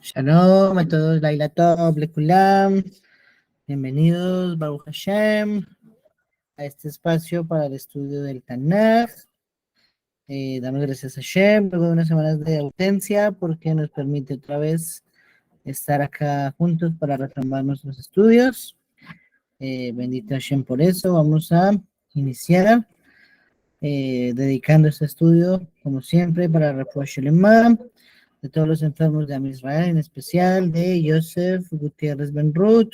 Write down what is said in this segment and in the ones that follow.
Shalom a todos, Laila Tov, Lekulam. Bienvenidos, Baruch Hashem, a este espacio para el estudio del Tanaj. Damos gracias a Hashem, luego de unas semanas de ausencia, porque nos permite otra vez estar acá juntos para retomar nuestros estudios. Bendito Hashem por eso. Vamos a iniciar dedicando este estudio, como siempre, para Refuah Shelema, de todos los enfermos de Am Israel, en especial de Yosef Gutiérrez Ben Ruth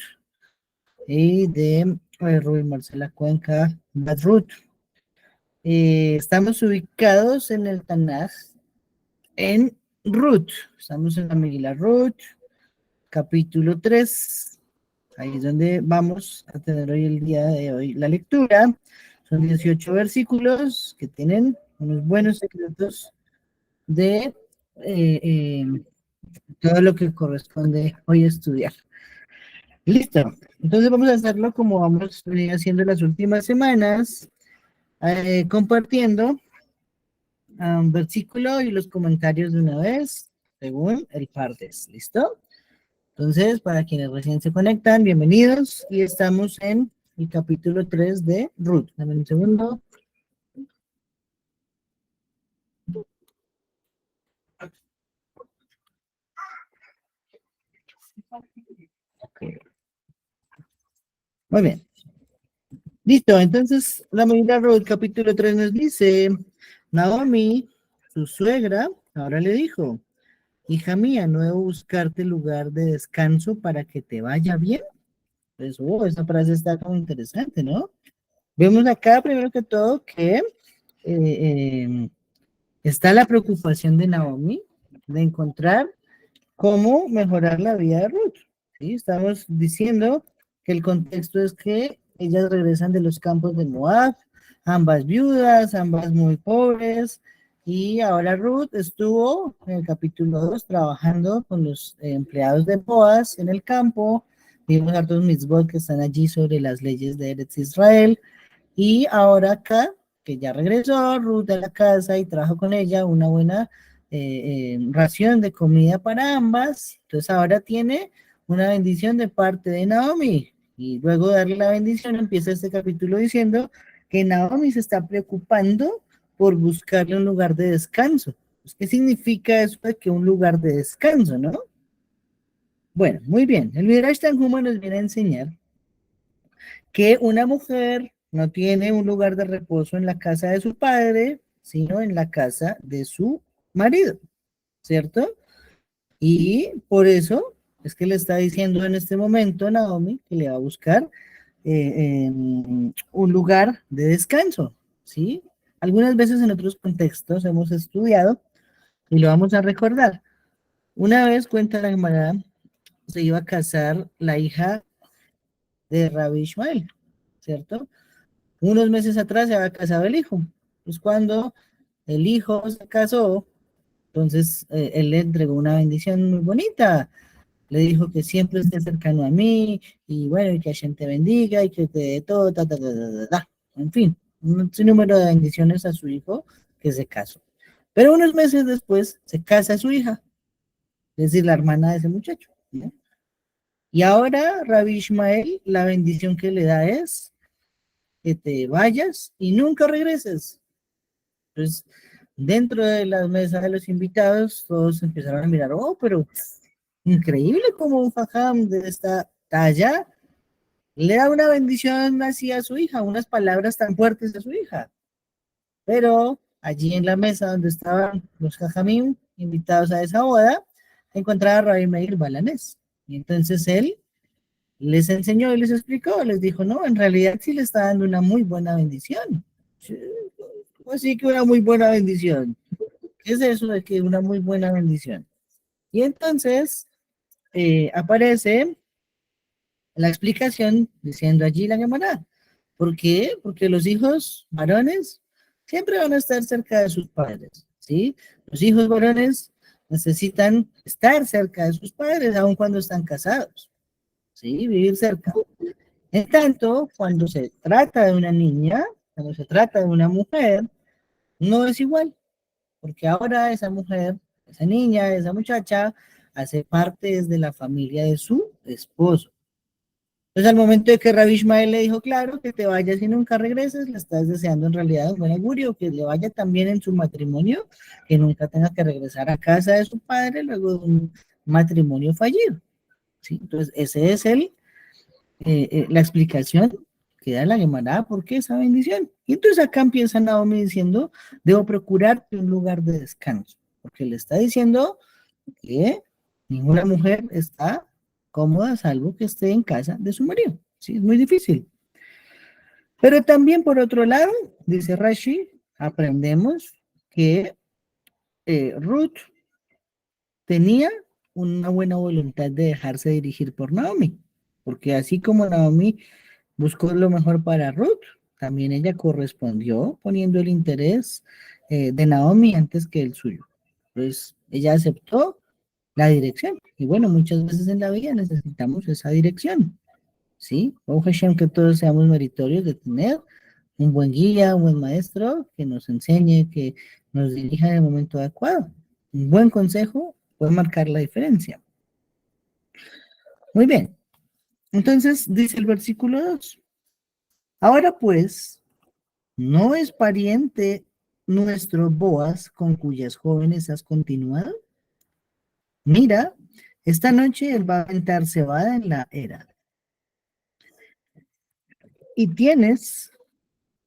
y de Rubén Marcela Cuenca Badrut. Estamos ubicados en el Tanaj, en Ruth. Estamos en la Megilá Ruth, capítulo 3. Ahí es donde vamos a tener hoy, el día de hoy, la lectura. Son 18 versículos que tienen unos buenos secretos de todo lo que corresponde hoy estudiar. Listo. Entonces vamos a hacerlo como vamos haciendo las últimas semanas, compartiendo un versículo y los comentarios de una vez, según el partes. ¿Listo? Entonces, para quienes recién se conectan, bienvenidos. Y estamos en el capítulo 3 de Ruth. Dame un segundo. Okay. Muy bien. Listo, entonces la Megilá Ruth, capítulo 3 nos dice, Naomi, su suegra, ahora le dijo, hija mía, no debo buscarte lugar de descanso para que te vaya bien. Pues, esa frase está como interesante, ¿no? Vemos acá, primero que todo, que está la preocupación de Naomi de encontrar cómo mejorar la vida de Ruth. ¿Sí? Estamos diciendo que el contexto es que ellas regresan de los campos de Moab, ambas viudas, ambas muy pobres, y ahora Ruth estuvo en el capítulo 2 trabajando con los empleados de Boaz en el campo. Vimos hartos mitzvot que están allí sobre las leyes de Eretz Israel, y ahora acá, que ya regresó Ruth a la casa y trajo con ella una buena ración de comida para ambas, entonces ahora tiene una bendición de parte de Naomi. Y luego de darle la bendición, empieza este capítulo diciendo que Naomi se está preocupando por buscarle un lugar de descanso. Pues, ¿qué significa eso de que un lugar de descanso, no? Bueno, muy bien. El Midrash Tanhuma nos viene a enseñar que una mujer no tiene un lugar de reposo en la casa de su padre, sino en la casa de su marido, ¿cierto? Y por eso es que le está diciendo en este momento a Naomi que le va a buscar un lugar de descanso, ¿sí? Algunas veces en otros contextos hemos estudiado y lo vamos a recordar. Una vez, cuenta la Gemara, se iba a casar la hija de Rabbi Ishmael, ¿cierto? Unos meses atrás se había casado el hijo. Pues cuando el hijo se casó, entonces él le entregó una bendición muy bonita. Le dijo que siempre esté cercano a mí, y bueno, y que Hashem te bendiga, y que te dé todo, ta, ta, ta, ta, ta, ta. En fin, un sinnúmero de bendiciones a su hijo que se casó. Pero unos meses después se casa su hija, es decir, la hermana de ese muchacho, ¿no? Y ahora Rabbi Ishmael, la bendición que le da es que te vayas y nunca regreses. Entonces, dentro de las mesas de los invitados, todos empezaron a mirar, oh, pero increíble como un fajam de esta talla le da una bendición así a su hija, unas palabras tan fuertes a su hija. Pero allí en la mesa donde estaban los jajamim invitados a esa boda, encontraba a Rabbi Meir Balanés. Y entonces él les enseñó y les explicó, les dijo, no, en realidad sí le está dando una muy buena bendición. Sí, así que una muy buena bendición. ¿Qué es eso de que una muy buena bendición? Y entonces aparece la explicación diciendo allí la Gemara. ¿Por qué? Porque los hijos varones siempre van a estar cerca de sus padres, ¿sí? Los hijos varones necesitan estar cerca de sus padres aun cuando están casados, ¿sí? Vivir cerca. En tanto, cuando se trata de una niña, cuando se trata de una mujer, no es igual, porque ahora esa mujer, esa niña, esa muchacha, hace parte desde la familia de su esposo. Entonces, al momento de que Rabbi Ishmael le dijo, claro, que te vayas y nunca regreses, le estás deseando en realidad un buen augurio, que le vaya también en su matrimonio, que nunca tenga que regresar a casa de su padre luego de un matrimonio fallido. ¿Sí? Entonces, ese es la explicación que da la Gemara, ¿por qué esa bendición? Y entonces acá empieza Naomi diciendo, debo procurarte un lugar de descanso, porque le está diciendo que ninguna mujer está cómoda salvo que esté en casa de su marido. Sí, es muy difícil. Pero también por otro lado, dice Rashi, aprendemos que Ruth tenía una buena voluntad de dejarse dirigir por Naomi, porque así como Naomi buscó lo mejor para Ruth, también ella correspondió poniendo el interés de Naomi antes que el suyo. Pues ella aceptó la dirección. Y bueno, muchas veces en la vida necesitamos esa dirección, ¿sí? Ojalá que todos seamos meritorios de tener un buen guía, un buen maestro que nos enseñe, que nos dirija en el momento adecuado. Un buen consejo puede marcar la diferencia. Muy bien. Entonces, dice el versículo 2. Ahora pues, ¿no es pariente nuestro Boaz con cuyas jóvenes has continuado? Mira, esta noche él va a aventar cebada en la era. Y tienes,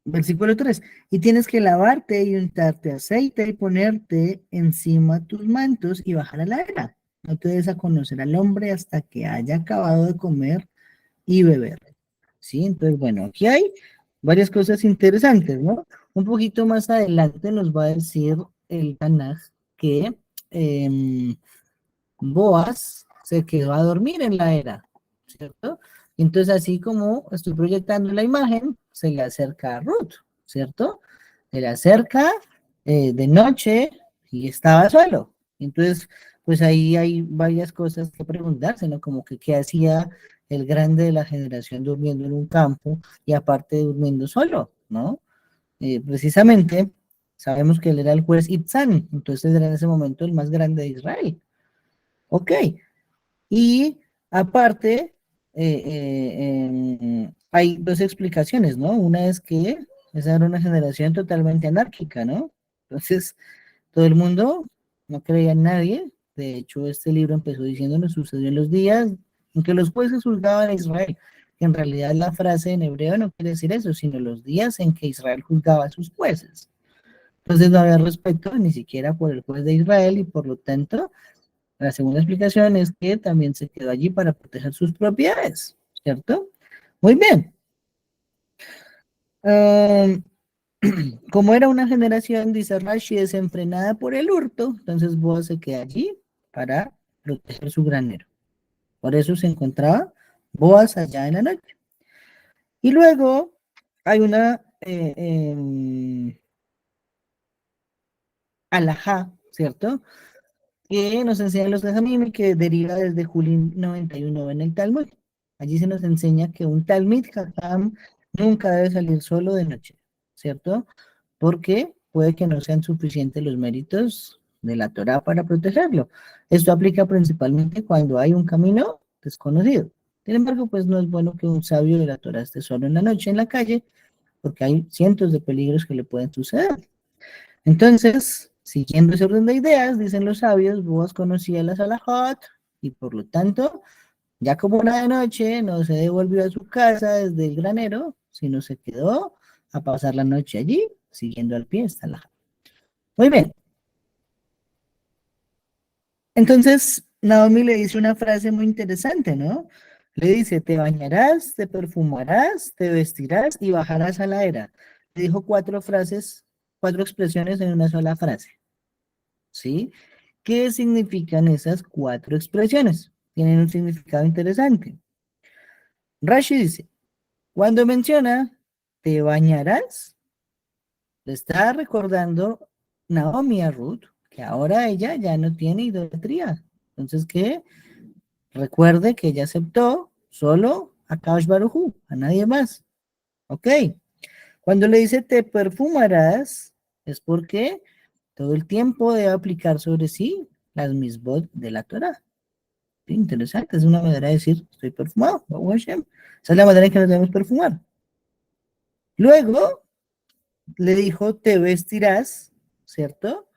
versículo 3, y tienes que lavarte y untarte aceite y ponerte encima tus mantos y bajar a la era. No te des a conocer al hombre hasta que haya acabado de comer y beber. ¿Sí? Entonces, bueno, aquí hay varias cosas interesantes, ¿no? Un poquito más adelante nos va a decir el Tanaj que Boaz se quedó a dormir en la era, ¿cierto? Entonces, así como estoy proyectando la imagen, se le acerca a Ruth, ¿cierto? Se le acerca de noche y estaba solo. Entonces, pues ahí hay varias cosas que preguntarse, ¿no? Como que qué hacía el grande de la generación durmiendo en un campo y aparte durmiendo solo, ¿no? Precisamente sabemos que él era el juez Itzán, entonces era en ese momento el más grande de Israel. Ok, y aparte, hay dos explicaciones, ¿no? Una es que esa era una generación totalmente anárquica, ¿no? Entonces, todo el mundo no creía en nadie. De hecho, este libro empezó diciéndonos, sucedió en los días en que los jueces juzgaban a Israel. Que en realidad la frase en hebreo no quiere decir eso, sino los días en que Israel juzgaba a sus jueces. Entonces no había respeto ni siquiera por el juez de Israel y por lo tanto la segunda explicación es que también se quedó allí para proteger sus propiedades, ¿cierto? Muy bien. Um, como era una generación, dice Rashi, desenfrenada por el hurto, entonces Boaz se queda allí para proteger su granero. Por eso se encontraba Boaz allá en la noche. Y luego hay una alajá, ¿cierto? Que nos enseñan los Jajamim y que deriva desde Julín 91 en el Talmud. Allí se nos enseña que un Talmid Jajam nunca debe salir solo de noche, ¿cierto? Porque puede que no sean suficientes los méritos de la Torah para protegerlo. Esto aplica principalmente cuando hay un camino desconocido. Sin embargo, pues no es bueno que un sabio de la Torah esté solo en la noche en la calle, porque hay cientos de peligros que le pueden suceder. Entonces, siguiendo ese orden de ideas, dicen los sabios, Boaz conocía la Salahot y por lo tanto, ya como una de noche, no se devolvió a su casa desde el granero, sino se quedó a pasar la noche allí, siguiendo al pie esta Salahot. Muy bien. Entonces, Naomi le dice una frase muy interesante, ¿no? Le dice, te bañarás, te perfumarás, te vestirás y bajarás a la era. Le dijo cuatro frases, cuatro expresiones en una sola frase, ¿sí? ¿Qué significan esas cuatro expresiones? Tienen un significado interesante. Rashi dice, cuando menciona te bañarás, le está recordando Naomi a Ruth, que ahora ella ya no tiene idolatría. Entonces, que recuerde que ella aceptó solo a Kaush Barujú, a nadie más. Ok. Cuando le dice te perfumarás, es porque todo el tiempo debe aplicar sobre sí las misbot de la Torah. Sí, interesante, es una manera de decir, estoy perfumado, Baruch Hashem. Esa es la manera en que nos debemos perfumar. Luego le dijo, te vestirás, ¿cierto?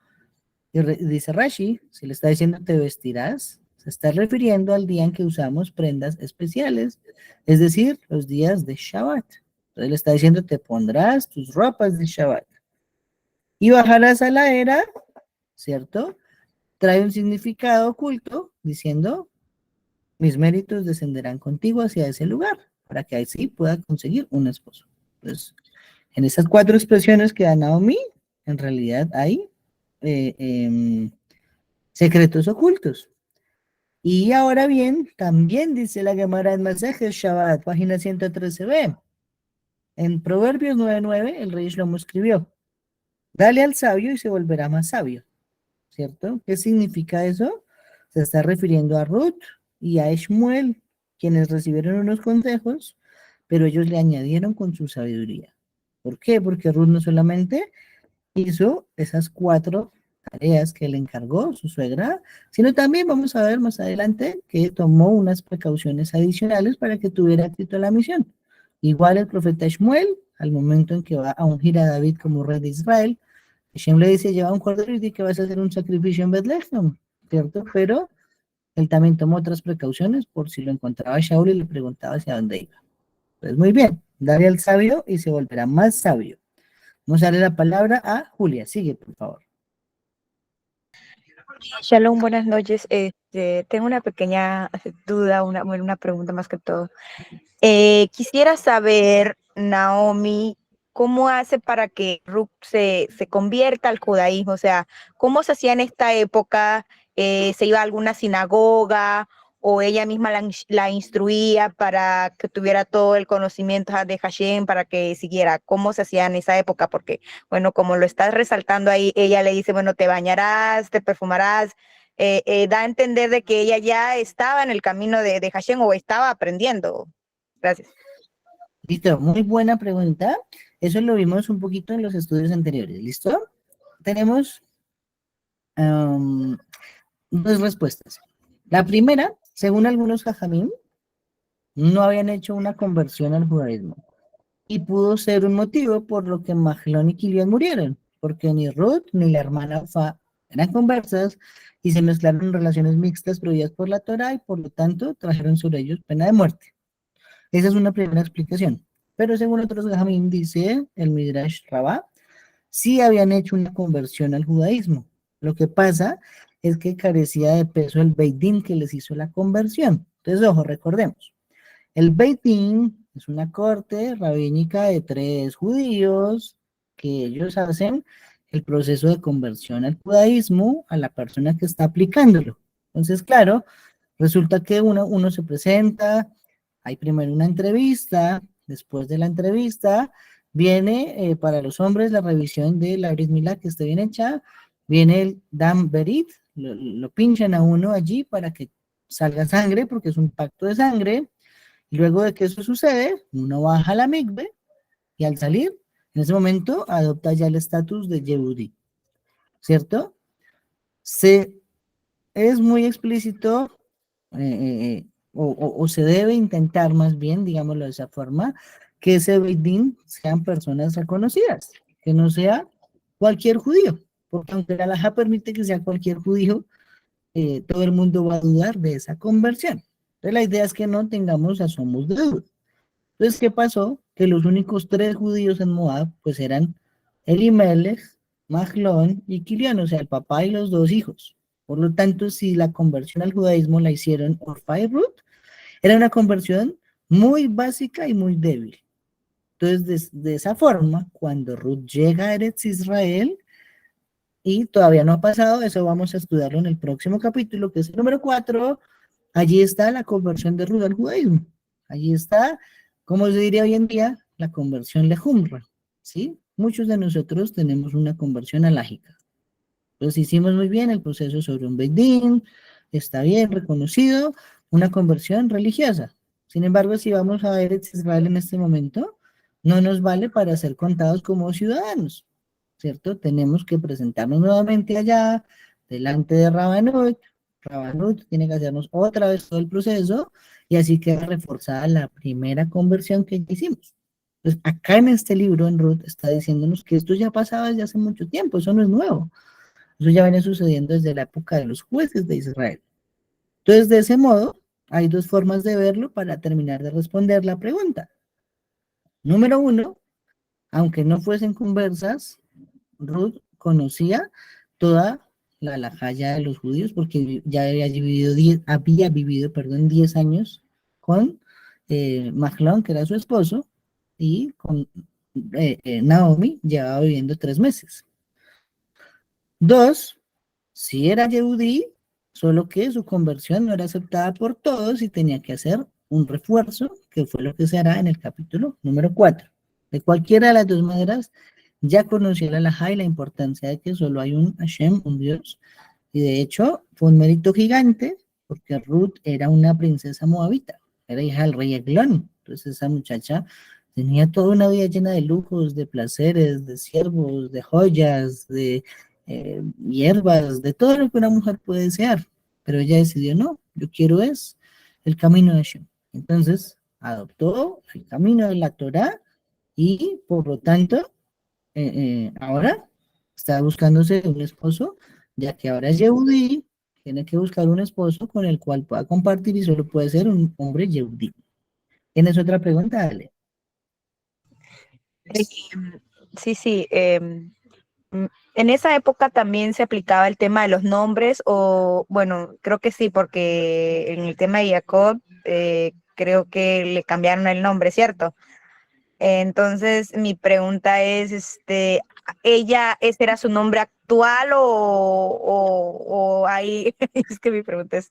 Y dice Rashi, si le está diciendo te vestirás, se está refiriendo al día en que usamos prendas especiales, es decir, los días de Shabbat. Entonces le está diciendo te pondrás tus ropas de Shabbat. Y bajarás a la era, ¿cierto? Trae un significado oculto diciendo, mis méritos descenderán contigo hacia ese lugar, para que así pueda conseguir un esposo. Entonces, en esas 4 expresiones que da Naomi, en realidad hay secretos ocultos. Y ahora bien, también dice la Gemara en Masejes Shabbat, página 113b. En Proverbios 9:9, el rey Shlomo escribió, dale al sabio y se volverá más sabio, ¿cierto? ¿Qué significa eso? Se está refiriendo a Ruth y a Shmuel, quienes recibieron unos consejos, pero ellos le añadieron con su sabiduría. ¿Por qué? Porque Ruth no solamente hizo esas 4 tareas que le encargó su suegra, sino también vamos a ver más adelante que tomó unas precauciones adicionales para que tuviera éxito la misión. Igual el profeta Shmuel, al momento en que va a ungir a David como rey de Israel, Hashem le dice, lleva un cordero y dice que vas a hacer un sacrificio en Betlehem, ¿cierto? Pero él también tomó otras precauciones por si lo encontraba Shaul y le preguntaba hacia dónde iba. Pues muy bien, dale al sabio y se volverá más sabio. Vamos a darle la palabra a Julia. Sigue, por favor. Shalom, buenas noches. Tengo una pequeña duda, una pregunta más que todo. Quisiera saber, Naomi, ¿cómo hace para que Ruth se convierta al judaísmo? O sea, ¿cómo se hacía en esta época? ¿Se iba a alguna sinagoga o ella misma la instruía para que tuviera todo el conocimiento de Hashem para que siguiera? ¿Cómo se hacía en esa época? Porque, bueno, como lo estás resaltando ahí, ella le dice, bueno, te bañarás, te perfumarás. Da a entender de que ella ya estaba en el camino de Hashem o estaba aprendiendo. Gracias. Listo, muy buena pregunta. Eso lo vimos un poquito en los estudios anteriores. ¿Listo? Tenemos 2 respuestas. La primera, según algunos jajamim, no habían hecho una conversión al judaísmo. Y pudo ser un motivo por lo que Mahlón y Kilión murieron, porque ni Ruth ni la hermana Orfa eran conversas y se mezclaron en relaciones mixtas prohibidas por la Torah y por lo tanto trajeron sobre ellos pena de muerte. Esa es una primera explicación. Pero según otros Jajamim, dice el Midrash Rabbah, sí habían hecho una conversión al judaísmo. Lo que pasa es que carecía de peso el Beit Din que les hizo la conversión. Entonces, ojo, recordemos. El Beit Din es una corte rabínica de 3 judíos que ellos hacen el proceso de conversión al judaísmo a la persona que está aplicándolo. Entonces, claro, resulta que uno se presenta, hay primero una entrevista, después de la entrevista viene para los hombres la revisión de la Brit Milá que esté bien hecha, viene el Dam Berit, lo pinchan a uno allí para que salga sangre porque es un pacto de sangre, y luego de que eso sucede, uno baja a la mikve y al salir, en ese momento adopta ya el estatus de Yehudi, ¿cierto? Es muy explícito o se debe intentar más bien, digámoslo de esa forma, que ese Beit Din sean personas reconocidas, que no sea cualquier judío, porque aunque la halajá permite que sea cualquier judío, todo el mundo va a dudar de esa conversión. Entonces la idea es que no tengamos asomos de duda. Entonces, ¿qué pasó? Que los únicos 3 judíos en Moab, pues eran Elimelech, Mahlón y Kilión, o sea, el papá y los 2 hijos. Por lo tanto, si la conversión al judaísmo la hicieron Orfa y Ruth, era una conversión muy básica y muy débil. Entonces, de esa forma, cuando Ruth llega a Eretz Israel, y todavía no ha pasado, eso vamos a estudiarlo en el próximo capítulo, que es el número 4, allí está la conversión de Ruth al judaísmo. Allí está, como se diría hoy en día, la conversión lejumra, ¿sí? Muchos de nosotros tenemos una conversión alágica. Entonces hicimos muy bien el proceso sobre un Beit Din, está bien reconocido, una conversión religiosa. Sin embargo, si vamos a ver Israel en este momento, no nos vale para ser contados como ciudadanos, ¿cierto? Tenemos que presentarnos nuevamente allá, delante de Rabanut, Rabanut tiene que hacernos otra vez todo el proceso y así queda reforzada la primera conversión que hicimos. Entonces, acá en este libro, en Ruth, está diciéndonos que esto ya pasaba desde hace mucho tiempo, eso no es nuevo. Eso ya viene sucediendo desde la época de los jueces de Israel. Entonces, de ese modo, hay dos formas de verlo para terminar de responder la pregunta. Número uno, aunque no fuesen conversas, Ruth conocía toda la alajaya de los judíos porque ya había vivido, perdón, 10 años con Mahlón, que era su esposo, y con Naomi llevaba viviendo 3 meses. Dos, si era Yehudí, solo que su conversión no era aceptada por todos y tenía que hacer un refuerzo, que fue lo que se hará en el capítulo número 4. De cualquiera de las dos maneras, ya conocía la halajá y la importancia de que solo hay un Hashem, un Dios, y de hecho fue un mérito gigante, porque Ruth era una princesa moabita, era hija del rey Eglón, entonces esa muchacha tenía toda una vida llena de lujos, de placeres, de siervos, de joyas, de hierbas, de todo lo que una mujer puede desear, pero ella decidió, no, yo quiero es el camino de Hashem. Entonces adoptó el camino de la Torá y por lo tanto ahora está buscándose un esposo, ya que ahora es Yehudí, tiene que buscar un esposo con el cual pueda compartir y solo puede ser un hombre Yehudí. ¿Tienes otra pregunta, Ale? Sí, sí. En esa época también se aplicaba el tema de los nombres, o bueno, creo que sí, porque en el tema de Jacob creo que le cambiaron el nombre, ¿cierto? Entonces, mi pregunta es, ¿ese era su nombre actual o hay, es que mi pregunta es,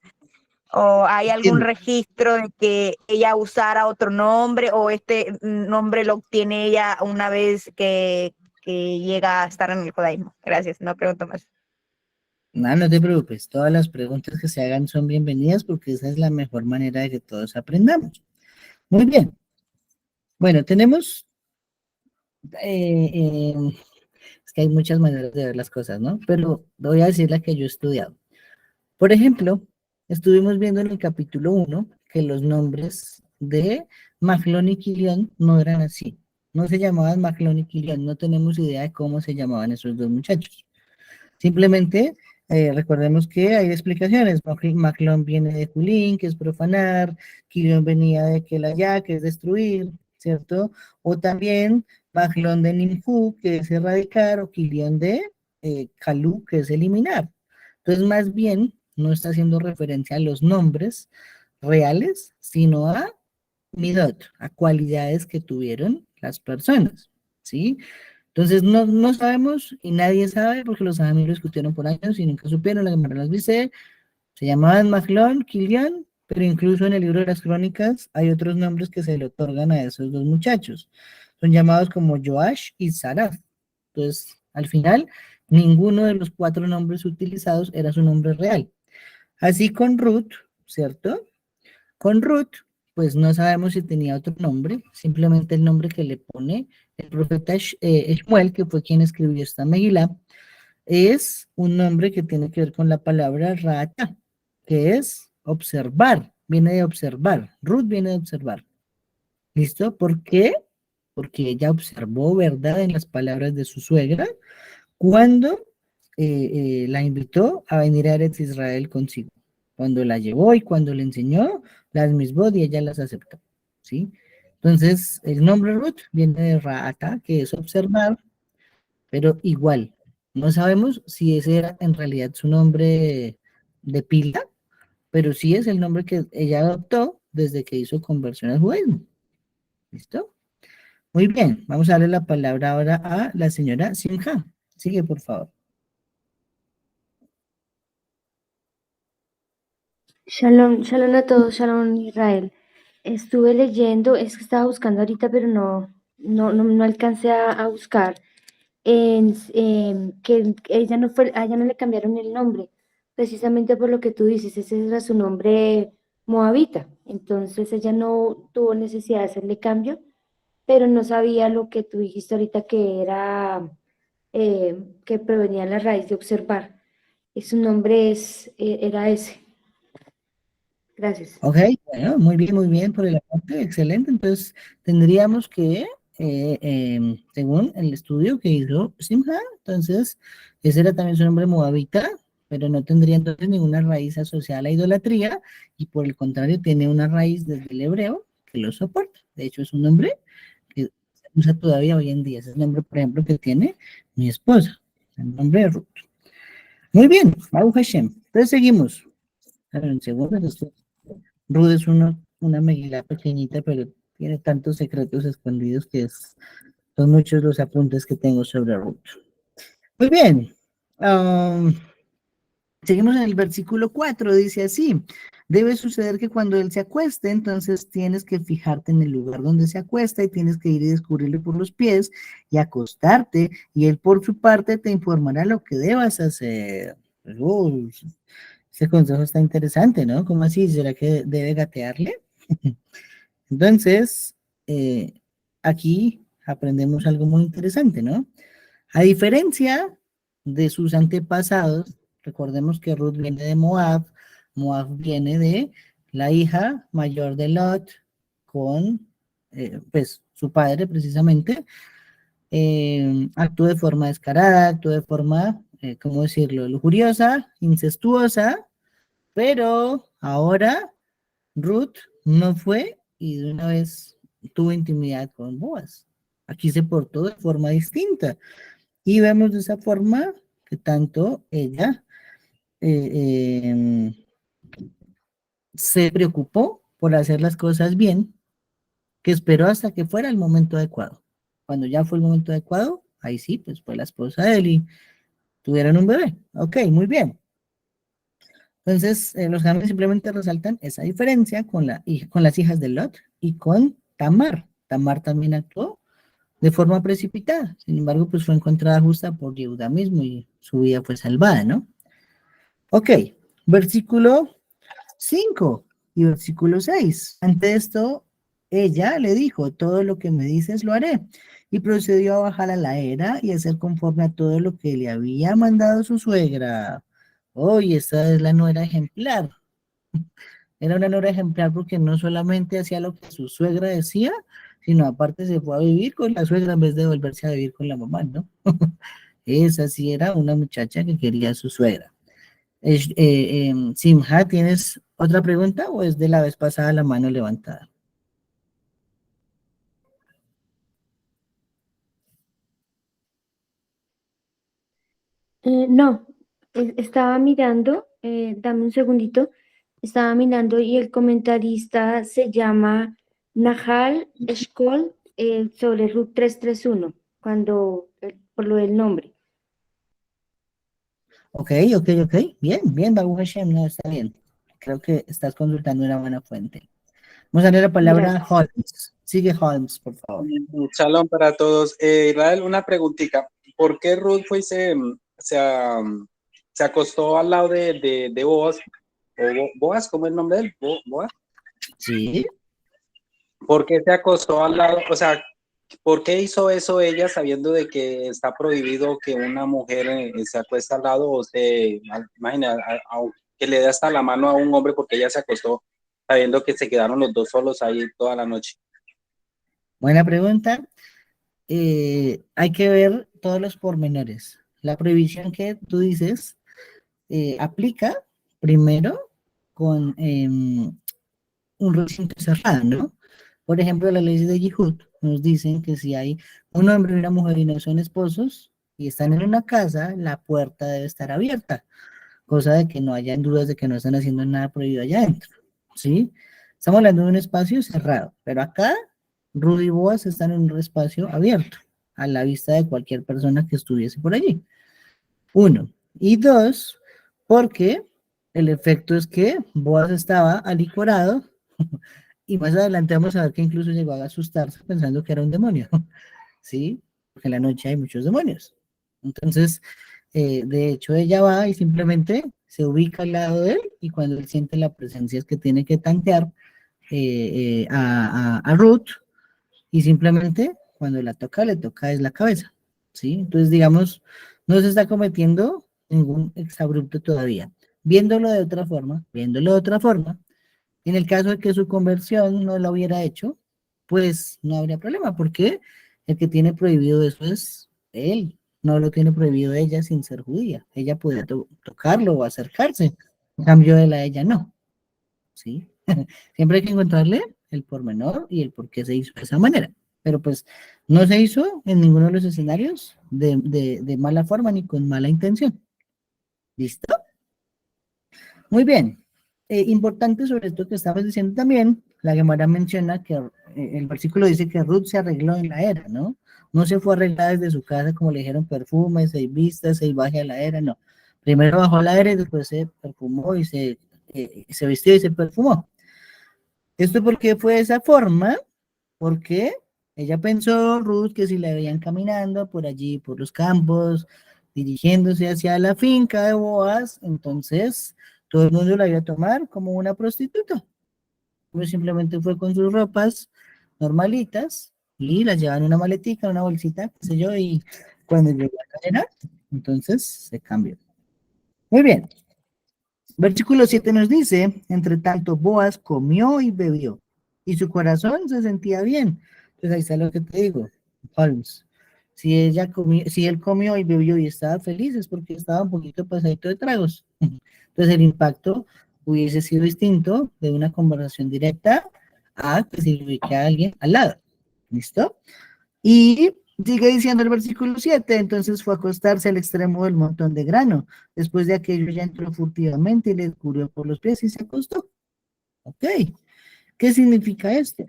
o hay algún Entiendo. registro de que ella usara otro nombre o este nombre lo obtiene ella una vez que llega a estar en el judaísmo? Gracias, no pregunto más. No, no te preocupes, todas las preguntas que se hagan son bienvenidas porque esa es la mejor manera de que todos aprendamos. Muy bien. Bueno, tenemos, eh, eh, es que hay muchas maneras de ver las cosas, ¿no? Pero voy a decir la que yo he estudiado. Por ejemplo, estuvimos viendo en el capítulo 1 que los nombres de Mahlón y Kilión no eran así. No se llamaban Mahlón y Kilión, no tenemos idea de cómo se llamaban esos dos muchachos. Simplemente recordemos que hay explicaciones. Mahlón viene de Julín, que es profanar, Kilión venía de Kelayá, que es destruir, ¿cierto? O también Mahlón de Nimfu, que es erradicar, o Kilión de Kalú, que es eliminar. Entonces, más bien, no está haciendo referencia a los nombres reales, sino a midot, a cualidades que tuvieron las personas, ¿sí? Entonces, no sabemos y nadie sabe porque los amigos lo discutieron por años y nunca supieron, la Gemara las dice, se llamaban Mahlón, Kilian, pero incluso en el libro de las crónicas hay otros nombres que se le otorgan a esos dos muchachos. Son llamados como Joash y Saraf. Entonces, al final, ninguno de los 4 nombres utilizados era su nombre real. Así con Ruth, ¿cierto? Con Ruth, pues no sabemos si tenía otro nombre, simplemente el nombre que le pone el profeta Shmuel, que fue quien escribió esta Megilá, es un nombre que tiene que ver con la palabra rata, que es observar, viene de observar. Ruth viene de observar. ¿Listo? ¿Por qué? Porque ella observó verdad en las palabras de su suegra cuando la invitó a venir a Eretz Israel consigo. Cuando la llevó y cuando le enseñó las misbod y ella las aceptó. ¿Sí? Entonces, el nombre Ruth viene de Raata, que es observar, pero igual, no sabemos si ese era en realidad su nombre de pila, pero sí es el nombre que ella adoptó desde que hizo conversión al judaísmo. ¿Listo? Muy bien, vamos a darle la palabra ahora a la señora Simha. Sigue, por favor. Shalom, shalom a todos, shalom Israel. Estuve leyendo, es que estaba buscando ahorita, pero no alcancé a buscar. Que ella no fue, a ella no le cambiaron el nombre, precisamente por lo que tú dices, ese era su nombre moabita. Entonces ella no tuvo necesidad de hacerle cambio, pero no sabía lo que tú dijiste ahorita que era, que provenía de la raíz de observar. Y su nombre era ese. Gracias. Ok, bueno, muy bien por el aporte, excelente. Entonces, tendríamos que, según el estudio que hizo Simha, entonces, ese era también su nombre moabita, pero no tendría entonces ninguna raíz asociada a la idolatría, y por el contrario, tiene una raíz desde el hebreo que lo soporta. De hecho, es un nombre que se usa todavía hoy en día. Ese es el nombre, por ejemplo, que tiene mi esposa, el nombre de Ruth. Muy bien, Baruch Hashem. Entonces, seguimos. A ver, un segundo, Ruth es una megilá pequeñita, pero tiene tantos secretos escondidos que son muchos los apuntes que tengo sobre Ruth. Muy bien. Seguimos en el versículo 4, dice así: debe suceder que cuando él se acueste, entonces tienes que fijarte en el lugar donde se acuesta y tienes que ir y descubrirle por los pies y acostarte, y él por su parte te informará lo que debas hacer. Ese consejo está interesante, ¿no? ¿Cómo así? ¿Será que debe gatearle? Entonces, eh, aquí aprendemos algo muy interesante, ¿no? A diferencia de sus antepasados, recordemos que Ruth viene de Moab, Moab viene de la hija mayor de Lot con, pues, su padre precisamente, actuó de forma descarada, actuó de forma, ¿cómo decirlo?, lujuriosa, incestuosa, pero ahora Ruth no fue y de una vez tuvo intimidad con Boaz. Aquí se portó de forma distinta. Y vemos de esa forma que tanto ella eh, se preocupó por hacer las cosas bien, que esperó hasta que fuera el momento adecuado. Cuando ya fue el momento adecuado, ahí sí, pues fue la esposa de él y tuvieron un bebé. Ok, muy bien. Entonces, los Hamlet simplemente resaltan esa diferencia con las hijas de Lot y con Tamar. Tamar también actuó de forma precipitada. Sin embargo, pues fue encontrada justa por Yehuda mismo y su vida fue salvada, ¿no? Ok, versículo 5 y versículo 6. Ante esto, ella le dijo: todo lo que me dices lo haré. Y procedió a bajar a la era y a hacer conforme a todo lo que le había mandado su suegra. Hoy esta es la nuera ejemplar. Era una nuera ejemplar porque no solamente hacía lo que su suegra decía, sino aparte se fue a vivir con la suegra en vez de volverse a vivir con la mamá, ¿no? Esa sí era una muchacha que quería a su suegra. Simha, ¿tienes otra pregunta o es de la vez pasada la mano levantada? No, estaba mirando, dame un segundito, estaba mirando y el comentarista se llama Nahal Eshkol sobre RUT 331, por lo del nombre. Ok, bien, Baruch Hashem, no, está bien. Creo que estás consultando una buena fuente. Vamos a leer la palabra Gracias. Holmes. Sigue Holmes, por favor. Shalom para todos. Israel, una preguntita. ¿Por qué Ruth fue y se acostó al lado de Boaz? ¿Boaz? ¿Cómo es el nombre de él? ¿Boaz? Sí. ¿Por qué se acostó al lado? O sea, ¿por qué hizo eso ella sabiendo de que está prohibido que una mujer se acueste al lado o imagina, que le dé hasta la mano a un hombre porque ella se acostó sabiendo que se quedaron los dos solos ahí toda la noche? Buena pregunta. Hay que ver todos los pormenores. La prohibición que tú dices aplica primero con un recinto cerrado, ¿no? Por ejemplo, las leyes de Yihud nos dicen que si hay un hombre y una mujer y no son esposos y están en una casa, la puerta debe estar abierta, cosa de que no hayan dudas de que no están haciendo nada prohibido allá adentro, ¿sí? Estamos hablando de un espacio cerrado, pero acá Rudy y Boaz están en un espacio abierto, a la vista de cualquier persona que estuviese por allí. Uno. Y dos, porque el efecto es que Boaz estaba alicorado y más adelante vamos a ver que incluso llegó a asustarse pensando que era un demonio, ¿sí? Porque en la noche hay muchos demonios. Entonces, de hecho, ella va y simplemente se ubica al lado de él y cuando él siente la presencia es que tiene que tantear a Ruth y simplemente cuando la toca, le toca es la cabeza, ¿sí? Entonces, digamos, no se está cometiendo ningún exabrupto todavía. Viéndolo de otra forma, En el caso de que su conversión no la hubiera hecho, pues no habría problema, porque el que tiene prohibido eso es él, no lo tiene prohibido ella sin ser judía. Ella puede tocarlo o acercarse, en cambio de la ella no, ¿sí? Siempre hay que encontrarle el pormenor y el por qué se hizo de esa manera. Pero pues no se hizo en ninguno de los escenarios de mala forma ni con mala intención. ¿Listo? Muy bien. Importante sobre esto que estabas diciendo también, la Gemara menciona que el versículo dice que Ruth se arregló en la era, ¿no? No se fue arreglada desde su casa como le dijeron perfume, se vista, se baje a la era, no. Primero bajó a la era y después se perfumó y se vistió y se perfumó. ¿Esto por qué fue de esa forma? Porque ella pensó, Ruth, que si la veían caminando por allí, por los campos, dirigiéndose hacia la finca de Boaz, entonces todo el mundo la iba a tomar como una prostituta. Pues simplemente fue con sus ropas normalitas y las llevaban en una maletica, en una bolsita, qué sé yo, y cuando llegó a la cadena, entonces se cambió. Muy bien. Versículo 7 nos dice, entre tanto Boaz comió y bebió, y su corazón se sentía bien. Entonces ahí está lo que te digo, Holmes. Si él comió y bebió y estaba feliz, es porque estaba un poquito pasadito de tragos. Entonces el impacto hubiese sido distinto de una conversación directa a que si le a alguien al lado. ¿Listo? Y sigue diciendo el versículo 7, entonces fue a acostarse al extremo del montón de grano. Después de aquello ya entró furtivamente y le cubrió por los pies y se acostó. Ok, ¿qué significa esto?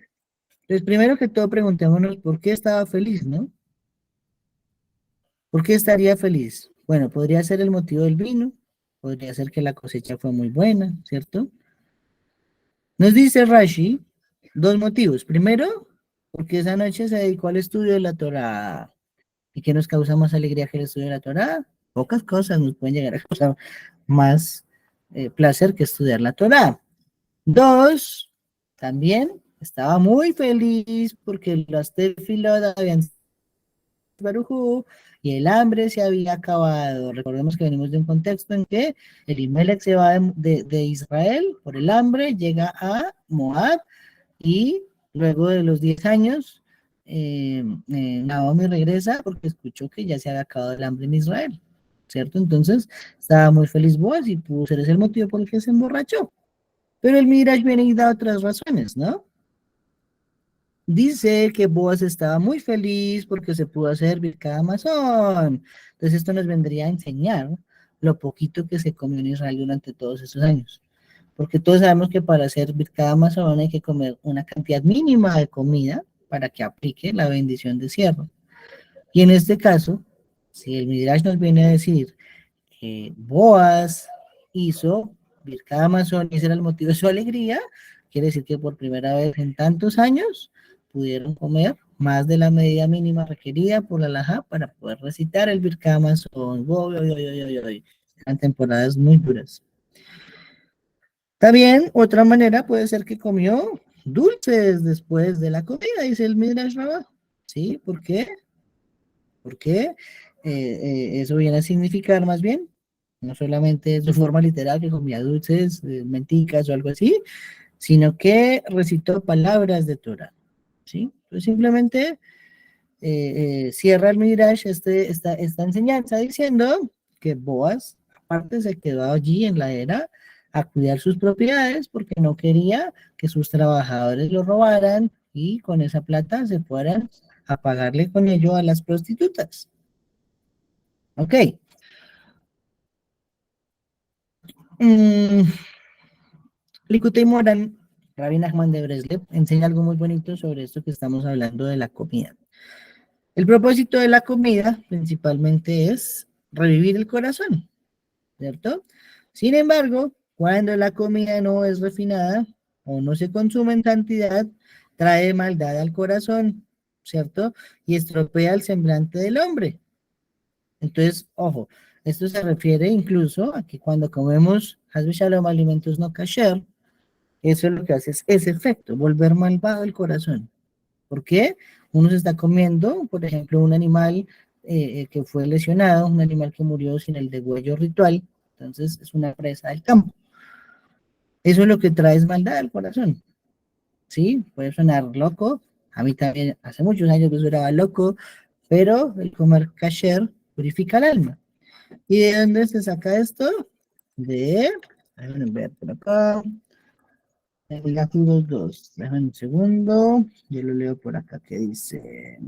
Pues primero que todo preguntémonos por qué estaba feliz, ¿no? ¿Por qué estaría feliz? Bueno, podría ser el motivo del vino, podría ser que la cosecha fue muy buena, ¿cierto? Nos dice Rashi dos motivos. Primero, porque esa noche se dedicó al estudio de la Torah. ¿Y qué nos causa más alegría que el estudio de la Torah? Pocas cosas nos pueden llegar a causar más placer que estudiar la Torah. Dos, también estaba muy feliz porque los tefilot habían Barujú, y el hambre se había acabado. Recordemos que venimos de un contexto en que Elimelech se va de Israel por el hambre, llega a Moab y luego de los 10 años Naomi regresa porque escuchó que ya se había acabado el hambre en Israel, ¿cierto? Entonces estaba muy feliz Boaz y pudo ser ese el motivo por el que se emborrachó. Pero el Midrash viene y da otras razones, ¿no? Dice que Boaz estaba muy feliz porque se pudo hacer Birkat Amazon. Entonces esto nos vendría a enseñar lo poquito que se comió en Israel durante todos esos años. Porque todos sabemos que para hacer Birkat Amazon hay que comer una cantidad mínima de comida para que aplique la bendición de cierre. Y en este caso, si el Midrash nos viene a decir que Boaz hizo Birkat Amazon y ese era el motivo de su alegría, quiere decir que por primera vez en tantos años pudieron comer más de la medida mínima requerida por la halajá para poder recitar el Birkat Amazon. Eran temporadas muy duras. También, otra manera puede ser que comió dulces después de la comida, dice el Midrash Rabbah. ¿Sí? ¿Por qué? Porque eso viene a significar más bien, no solamente su forma literal que comía dulces, menticas o algo así, sino que recitó palabras de Torah. ¿Sí? Entonces simplemente cierra el Midrash esta enseñanza diciendo que Boaz, aparte, se quedó allí en la era a cuidar sus propiedades porque no quería que sus trabajadores lo robaran y con esa plata se fueran a pagarle con ello a las prostitutas. Ok. Likutei Moran, Rabbi Nachman de Breslev, enseña algo muy bonito sobre esto que estamos hablando de la comida. El propósito de la comida principalmente es revivir el corazón, ¿cierto? Sin embargo, cuando la comida no es refinada o no se consume en cantidad, trae maldad al corazón, ¿cierto? Y estropea el semblante del hombre. Entonces, ojo, esto se refiere incluso a que cuando comemos Hasbe Shalom, alimentos no kasher, eso es lo que hace es ese efecto, volver malvado el corazón. ¿Por qué? Uno se está comiendo, por ejemplo, un animal que fue lesionado, un animal que murió sin el degüello ritual, entonces es una presa del campo. Eso es lo que trae es maldad al corazón, ¿sí? Puede sonar loco, a mí también hace muchos años que sonaba loco, pero el comer kasher purifica el alma. ¿Y de dónde se saca esto? De, déjenme ver por acá, el capítulo 2, déjenme un segundo, yo lo leo por acá que dice...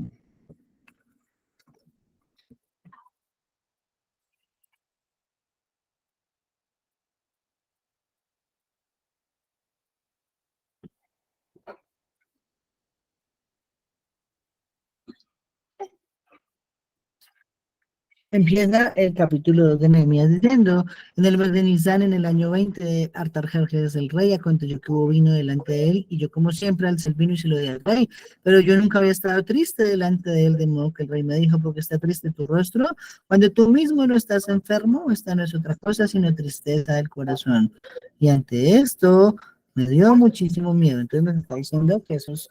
Empieza el capítulo 2 de Nehemías diciendo, en el mes de Nisan, en el año 20 de Artajerjes el rey, aconteció que hubo vino delante de él, y yo como siempre alcé el vino y se lo di al rey, pero yo nunca había estado triste delante de él, de modo que el rey me dijo, ¿porque está triste tu rostro? Cuando tú mismo no estás enfermo, esta no es otra cosa, sino tristeza del corazón. Y ante esto, me dio muchísimo miedo. Entonces nos está diciendo que esas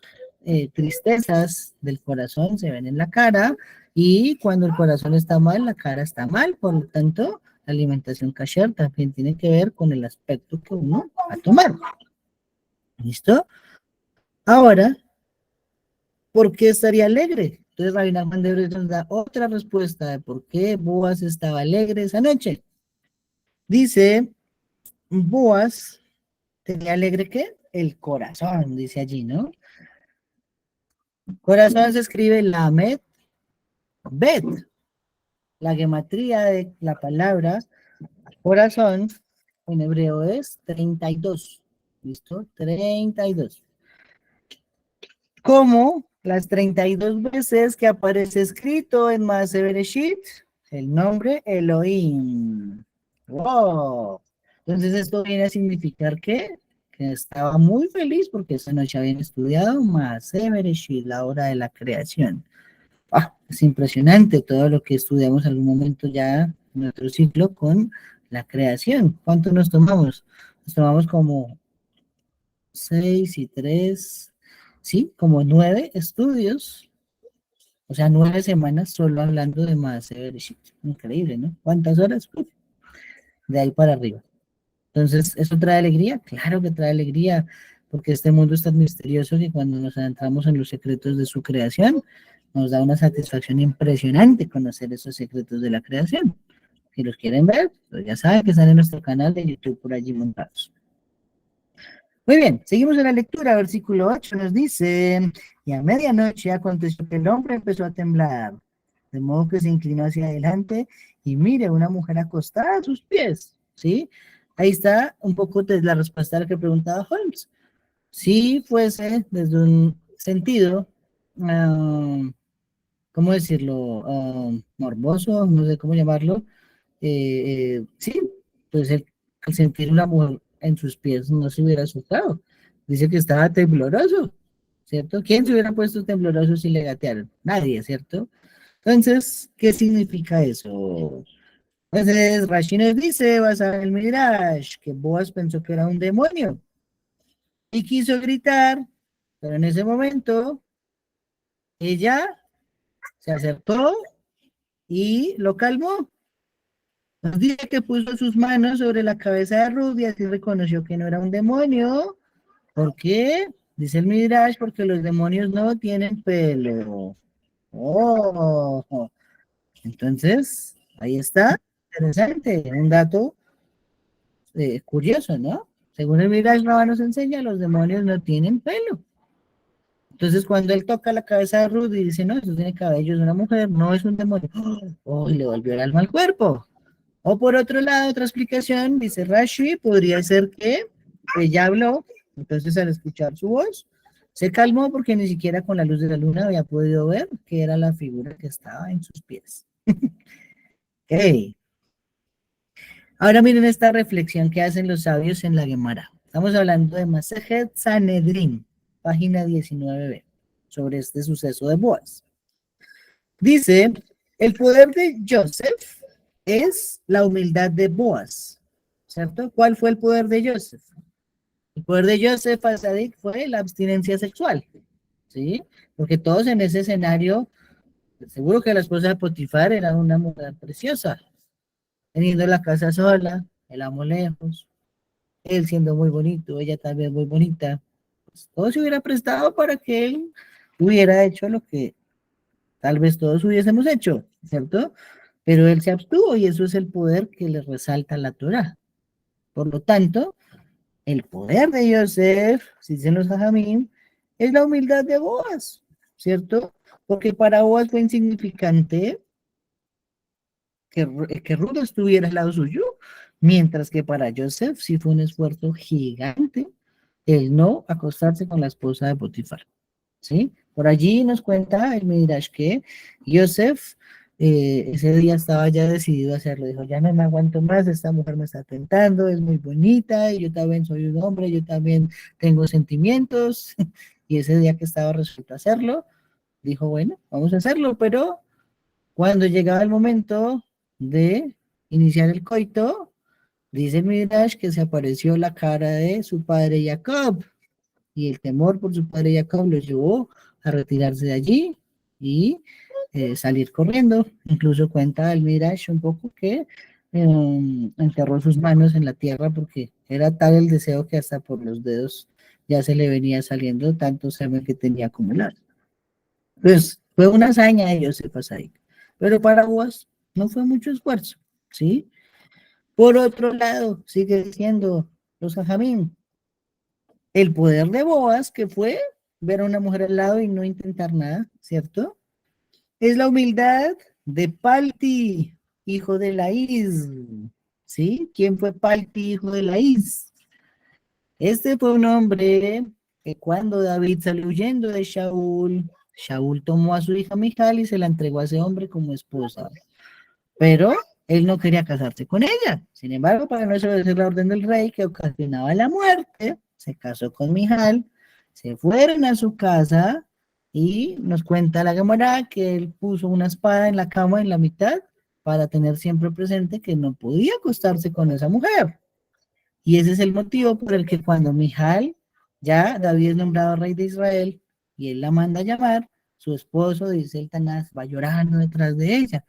tristezas del corazón se ven en la cara, y cuando el corazón está mal, la cara está mal. Por lo tanto, la alimentación kasher también tiene que ver con el aspecto que uno va a tomar. ¿Listo? Ahora, ¿por qué estaría alegre? Entonces, Rabbi Nachman de Breslau nos da otra respuesta de por qué Boaz estaba alegre esa noche. Dice, Boaz tenía alegre ¿qué? El corazón, dice allí, ¿no? Corazón se escribe Lamed Bet. La gematría de la palabra corazón en hebreo es 32. ¿Listo? 32. Como las 32 veces que aparece escrito en Maaseh Bereshit el nombre Elohim. ¡Wow! Entonces esto viene a significar que estaba muy feliz porque esa noche habían estudiado Maaseh Bereshit, la hora de la creación. Es impresionante todo lo que estudiamos en algún momento ya en nuestro ciclo con la creación. ¿Cuánto nos tomamos? Nos tomamos como 6 y 3, sí, como 9 estudios, o sea, 9 semanas solo hablando de Maaseh Bereshit. Increíble, ¿no? ¿Cuántas horas? Uf, de ahí para arriba. Entonces, ¿eso trae alegría? Claro que trae alegría, porque este mundo es tan misterioso que cuando nos adentramos en los secretos de su creación, nos da una satisfacción impresionante conocer esos secretos de la creación. Si los quieren ver, pues ya saben que están en nuestro canal de YouTube por allí montados. Muy bien, seguimos en la lectura, versículo 8 nos dice, y a medianoche aconteció que el hombre empezó a temblar, de modo que se inclinó hacia adelante y mire una mujer acostada a sus pies, ¿sí? Ahí está un poco de la respuesta a la que preguntaba Holmes. Si fuese desde un sentido, ¿cómo decirlo? Morboso, no sé cómo llamarlo. Sí, pues el sentir una mujer en sus pies no se hubiera asustado. Dice que estaba tembloroso, ¿cierto? ¿Quién se hubiera puesto tembloroso si le gatearon? Nadie, ¿cierto? Entonces, ¿qué significa eso? Entonces, Rashi nos dice, basado en el Midrash, que Boaz pensó que era un demonio y quiso gritar, pero en ese momento ella se acercó y lo calmó. Nos dice que puso sus manos sobre la cabeza de Ruth y así reconoció que no era un demonio. ¿Por qué? Dice el Midrash, porque los demonios no tienen pelo. Oh, entonces, ahí está. Interesante, un dato curioso, ¿no? Según el Midrash Rabbah nos enseña, los demonios no tienen pelo. Entonces, cuando él toca la cabeza de Ruth y dice, no, eso tiene cabello, es una mujer, no es un demonio. Oh, y le volvió el alma al cuerpo. O por otro lado, otra explicación, dice Rashi, podría ser que ella habló, entonces al escuchar su voz, se calmó porque ni siquiera con la luz de la luna había podido ver que era la figura que estaba en sus pies. Okay. Ahora miren esta reflexión que hacen los sabios en la Gemara. Estamos hablando de Masejet Sanedrin, página 19b, sobre este suceso de Boaz. Dice, el poder de Joseph es la humildad de Boaz, ¿cierto? ¿Cuál fue el poder de Joseph? El poder de Joseph al-Sadiq fue la abstinencia sexual, ¿sí? Porque todos en ese escenario, seguro que la esposa de Potifar era una mujer preciosa, teniendo la casa sola, el amo lejos. él siendo muy bonito, ella también muy bonita, pues todo se hubiera prestado para que él hubiera hecho lo que tal vez todos hubiésemos hecho, ¿cierto? Pero él se abstuvo y eso es el poder que le resalta la Torá. Por lo tanto, el poder de Yosef, si dicen los Jajamim, es la humildad de Boaz, ¿cierto? Porque para Boaz fue insignificante que Ruth estuviera al lado suyo, mientras que para Joseph sí fue un esfuerzo gigante el no acostarse con la esposa de Potifar, ¿sí? Por allí nos cuenta el Midrash que Joseph ese día estaba ya decidido a hacerlo, dijo, ya no me aguanto más, esta mujer me está tentando, es muy bonita, y yo también soy un hombre, yo también tengo sentimientos, y ese día que estaba resuelto a hacerlo, dijo, bueno, vamos a hacerlo, pero cuando llegaba el momento de iniciar el coito, dice el Midrash que se apareció la cara de su padre Jacob, y el temor por su padre Jacob lo llevó a retirarse de allí y salir corriendo. Incluso cuenta el Midrash un poco que enterró sus manos en la tierra porque era tal el deseo que hasta por los dedos ya se le venía saliendo tanto semen que tenía acumulado. Pues fue una hazaña de Yosef ahí. Pero para vos no fue mucho esfuerzo, ¿sí? Por otro lado, sigue diciendo los Jajamín, el poder de Boaz, que fue ver a una mujer al lado y no intentar nada, ¿cierto? Es la humildad de Palti, hijo de Laís, ¿sí? ¿Quién fue Palti, hijo de Laís? Este fue un hombre que cuando David salió huyendo de Shaul, Shaul tomó a su hija Mijal y se la entregó a ese hombre como esposa. Pero él no quería casarse con ella. Sin embargo, para no desobedecer la orden del rey que ocasionaba la muerte, se casó con Mijal, se fueron a su casa y nos cuenta la Gemara que él puso una espada en la cama en la mitad para tener siempre presente que no podía acostarse con esa mujer. Y ese es el motivo por el que cuando Mijal, ya David es nombrado rey de Israel y él la manda a llamar, su esposo, dice el Tanás, va llorando detrás de ella.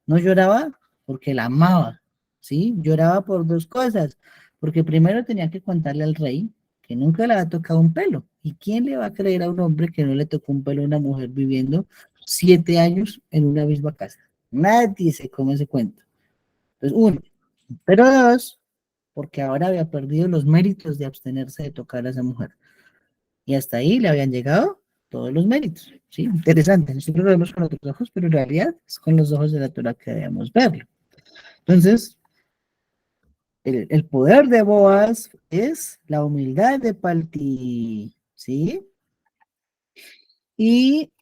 No lloraba porque la amaba, ¿sí? Lloraba por dos cosas. Porque primero tenía que contarle al rey que nunca le había tocado un pelo. ¿Y quién le va a creer a un hombre que no le tocó un pelo a una mujer viviendo 7 años en una misma casa? Nadie se come ese cuento. Entonces, uno. Pero dos, porque ahora había perdido los méritos de abstenerse de tocar a esa mujer. Y hasta ahí le habían llegado todos los méritos, ¿sí? Interesante, nosotros lo vemos con otros ojos, pero en realidad es con los ojos de la Torah que debemos verlo. Entonces, el poder de Boaz es la humildad de Palti, ¿sí? Y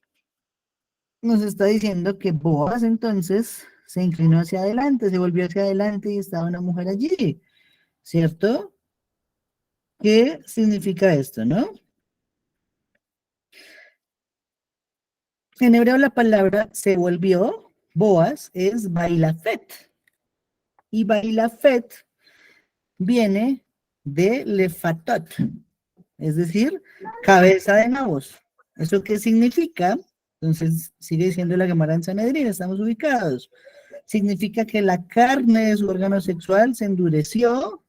nos está diciendo que Boaz entonces se inclinó hacia adelante, se volvió hacia adelante y estaba una mujer allí, ¿cierto? ¿Qué significa esto, no? En hebreo la palabra se volvió, Boaz, es Bailafet. Y Bailafet viene de Lefatot, es decir, cabeza de nabos. ¿Eso qué significa? Entonces sigue siendo la Gemara en Sanedrín, estamos ubicados. Significa que la carne de su órgano sexual se endureció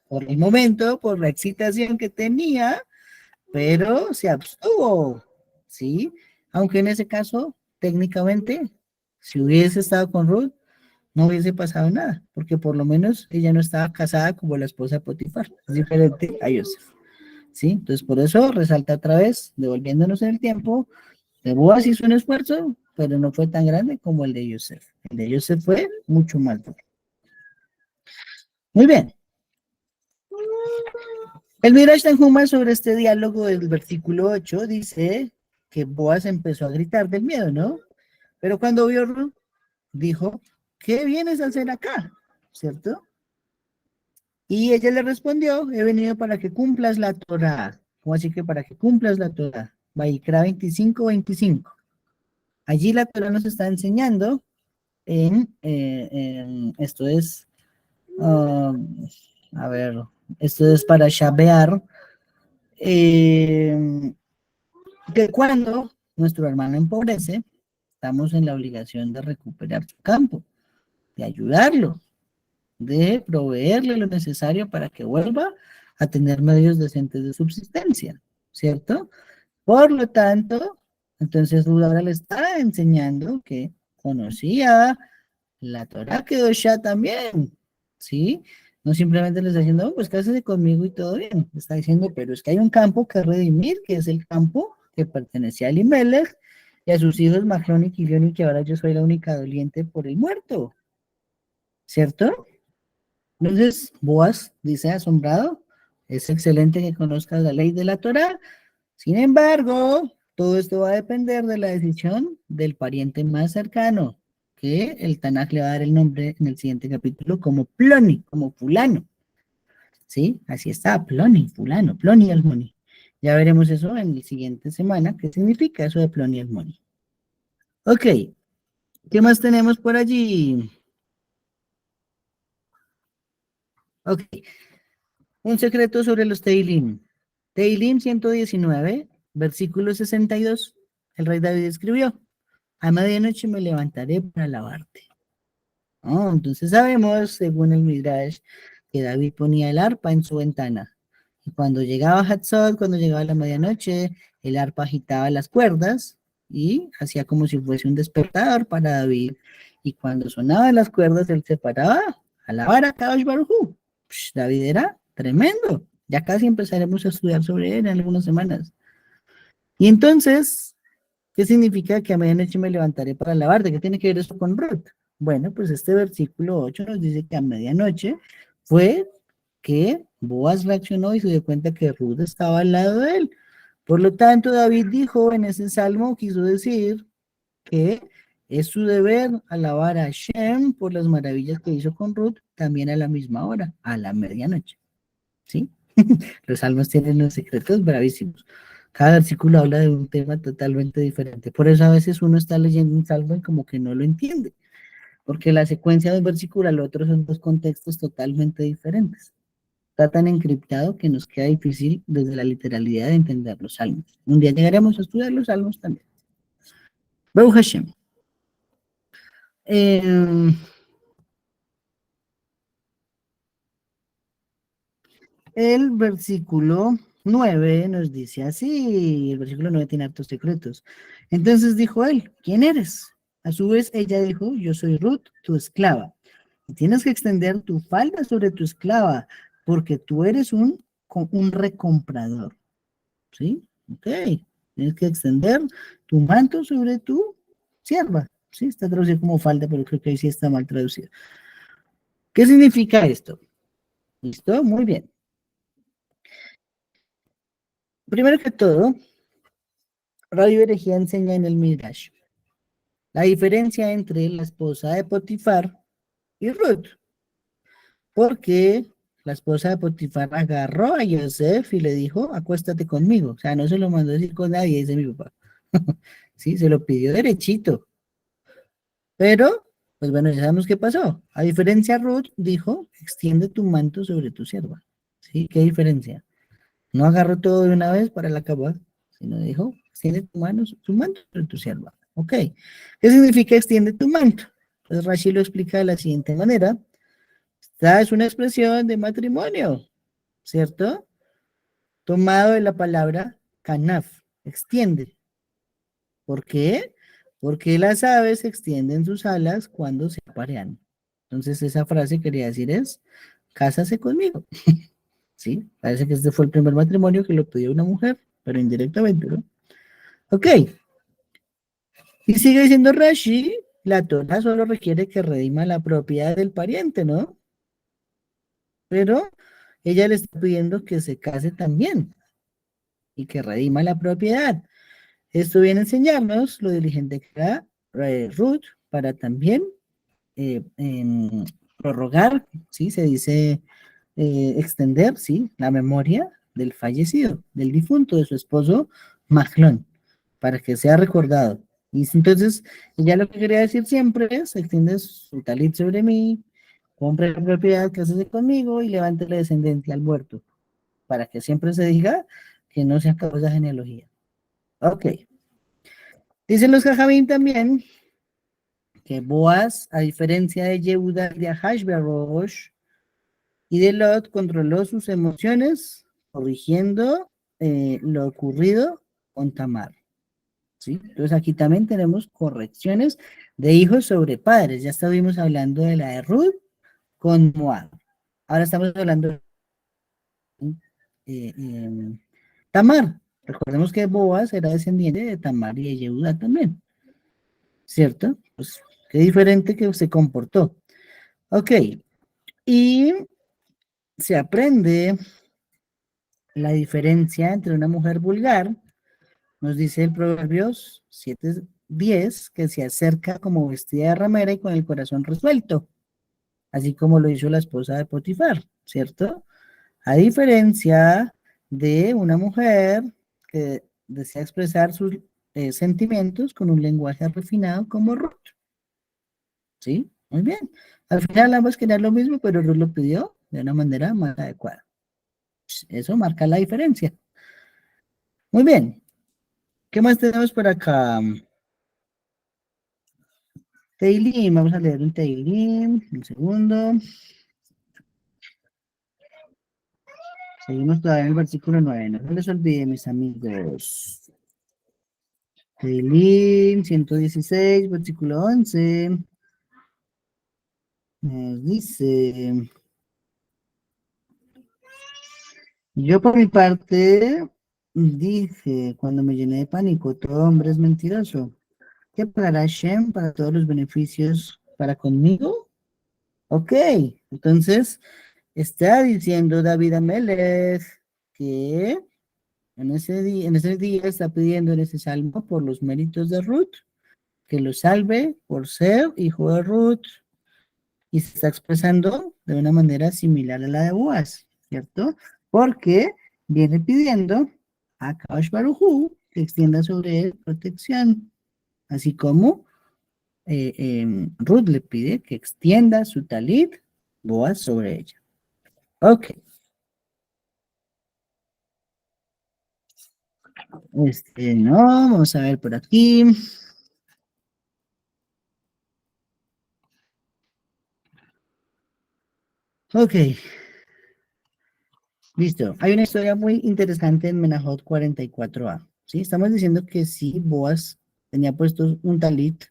por el momento, por la excitación que tenía, pero se abstuvo, ¿sí? Aunque en ese caso, técnicamente, si hubiese estado con Ruth, no hubiese pasado nada, porque por lo menos ella no estaba casada como la esposa de Potifar, es diferente a Yosef, ¿sí? Entonces, por eso resalta otra vez, devolviéndonos en el tiempo, de Boaz hizo un esfuerzo, pero no fue tan grande como el de Yosef. El de Yosef fue mucho más duro. Muy bien. El Midrash Tanhuma sobre este diálogo del versículo 8 dice que Boaz empezó a gritar del miedo, ¿no? Pero cuando vio Ruth, dijo, ¿qué vienes a hacer acá? ¿Cierto? Y ella le respondió, he venido para que cumplas la Torah. ¿Cómo así que para que cumplas la Torah? Vaikra 25:25. Allí la Torah nos está enseñando esto es, a ver, esto es para Shabear, que cuando nuestro hermano empobrece, estamos en la obligación de recuperar su campo, de ayudarlo, de proveerle lo necesario para que vuelva a tener medios decentes de subsistencia, ¿cierto? Por lo tanto, entonces Ruth ahora le está enseñando que conocía la Torah ya también, ¿sí? No simplemente le está diciendo, "Oh, pues cásese conmigo y todo bien". Le está diciendo, pero es que hay un campo que redimir, que es el campo que pertenecía a Elimelech y a sus hijos Mahlón y Kilión, y que ahora yo soy la única doliente por el muerto, ¿cierto? Entonces, Boaz dice asombrado, es excelente que conozcas la ley de la Torah. Sin embargo, todo esto va a depender de la decisión del pariente más cercano, que el Tanaj le va a dar el nombre en el siguiente capítulo como Ploni, como fulano. ¿Sí? Así está, Ploni, fulano, Ploni Almoni. Ya veremos eso en la siguiente semana, qué significa eso de Ploni Almoni. Ok, ¿qué más tenemos por allí? Ok, un secreto sobre los Teilim. Teilim 119, versículo 62. El rey David escribió: a medianoche me levantaré para alabarte. Oh, entonces sabemos, según el Midrash, que David ponía el arpa en su ventana. Y cuando llegaba Hatzot, cuando llegaba la medianoche, el arpa agitaba las cuerdas y hacía como si fuese un despertador para David. Y cuando sonaban las cuerdas, él se paraba a alabar a Kadosh Baruj Hu. David era tremendo. Ya casi empezaremos a estudiar sobre él en algunas semanas. Y entonces, ¿qué significa que a medianoche me levantaré para alabarte? ¿Qué tiene que ver esto con Ruth? Bueno, pues este versículo 8 nos dice que a medianoche fue que Boaz reaccionó y se dio cuenta que Ruth estaba al lado de él. Por lo tanto, David dijo en ese salmo, quiso decir que es su deber alabar a Shem por las maravillas que hizo con Ruth, también a la misma hora, a la medianoche. ¿Sí? Los salmos tienen unos secretos bravísimos. Cada versículo habla de un tema totalmente diferente. Por eso a veces uno está leyendo un salmo y como que no lo entiende, porque la secuencia de un versículo al otro son dos contextos totalmente diferentes. Está tan encriptado que nos queda difícil desde la literalidad de entender los salmos. Un día llegaremos a estudiar los salmos también. Baruch Hashem. El versículo 9 nos dice así, el versículo 9 tiene hartos secretos. Entonces dijo él, ¿quién eres? A su vez ella dijo, yo soy Ruth, tu esclava. Y tienes que extender tu falda sobre tu esclava, porque tú eres un recomprador. ¿Sí? Ok. Tienes que extender tu manto sobre tu sierva. Sí, está traducido como falda, pero creo que ahí sí está mal traducido. ¿Qué significa esto? ¿Listo? Muy bien. Primero que todo, Radio Herejía enseña en el Midrash la diferencia entre la esposa de Potifar y Ruth, porque la esposa de Potifar agarró a Yosef y le dijo, acuéstate conmigo, o sea, no se lo mandó a decir con nadie, dice mi papá, sí, se lo pidió derechito, pero, pues bueno, ya sabemos qué pasó, a diferencia Ruth dijo, extiende tu manto sobre tu sierva, ¿sí? ¿Qué diferencia? No agarró todo de una vez para la cama, sino dijo, extiende tu manto sobre tu sierva. Ok. ¿Qué significa extiende tu manto? Pues Rashi lo explica de la siguiente manera. Esta es una expresión de matrimonio, ¿cierto? Tomado de la palabra kanaf, extiende. ¿Por qué? Porque las aves extienden sus alas cuando se aparean. Entonces esa frase quería decir es, cásase conmigo. ¿Sí? Parece que este fue el primer matrimonio que lo pidió una mujer, pero indirectamente, ¿no? Ok. Y sigue diciendo Rashi, la Torah solo requiere que redima la propiedad del pariente, ¿no? Pero ella le está pidiendo que se case también y que redima la propiedad. Esto viene a enseñarnos lo diligente que era Ruth para también prorrogar, ¿sí? Se dice extender, ¿sí? La memoria del fallecido, del difunto, de su esposo Mahlón, para que sea recordado. Y entonces, ella lo que quería decir siempre es, extiende su talit sobre mí, compre la propiedad, cásese conmigo y levante la descendencia al muerto, para que siempre se diga que no se acabó esa genealogía. Ok. Dicen los Jajamín también que Boaz, a diferencia de Yehuda y de Ahashverosh y de Lot, controló sus emociones, corrigiendo lo ocurrido con Tamar. ¿Sí? Entonces aquí también tenemos correcciones de hijos sobre padres. Ya estuvimos hablando de la de Ruth con Moab. Ahora estamos hablando de Tamar. Recordemos que Boaz era descendiente de Tamar y de Yehuda también. ¿Cierto? Pues qué diferente que se comportó. Ok. Y se aprende la diferencia entre una mujer vulgar, nos dice el Proverbios 7:10, que se acerca como vestida de ramera y con el corazón resuelto, así como lo hizo la esposa de Potifar, ¿cierto? A diferencia de una mujer que desea expresar sus sentimientos con un lenguaje refinado como Ruth, ¿sí? Muy bien. Al final ambos querían lo mismo, pero Ruth lo pidió de una manera más adecuada. Eso marca la diferencia. Muy bien. ¿Qué más tenemos por acá? Teilim, vamos a leer un Teilim, un segundo. Seguimos todavía en el versículo 9, no se les olvide, mis amigos. Teilim 116, versículo 11. Nos dice, yo por mi parte dije, cuando me llené de pánico, todo hombre es mentiroso. ¿Qué pagará Hashem para todos los beneficios para conmigo? Ok, entonces está diciendo David Amelech que en ese día está pidiendo en ese salmo por los méritos de Ruth, que lo salve por ser hijo de Ruth, y se está expresando de una manera similar a la de Boaz, ¿cierto? Porque viene pidiendo a Kadosh Baruj Hu que extienda sobre él protección, así como Ruth le pide que extienda su talit, Boaz, sobre ella. Ok. No, vamos a ver por aquí. Ok, listo. Hay una historia muy interesante en Menahot 44a. ¿Sí? Estamos diciendo que sí, Boaz tenía puesto un talit,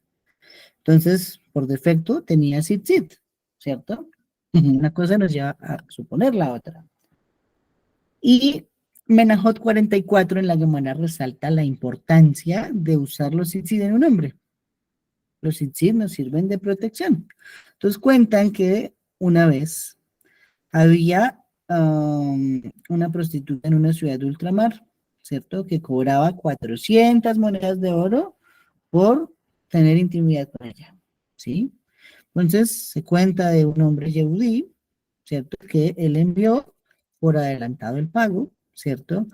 entonces por defecto tenía tzitzit, ¿cierto? Una cosa nos lleva a suponer la otra. Y Menahot 44 en la Gemara resalta la importancia de usar los tzitzit en un hombre. Los tzitzit nos sirven de protección. Entonces cuentan que una vez había una prostituta en una ciudad de ultramar, ¿cierto? Que cobraba 400 monedas de oro por tener intimidad con ella, ¿sí? Entonces se cuenta de un hombre yehudí, ¿cierto? Que él envió por adelantado el pago, ¿cierto?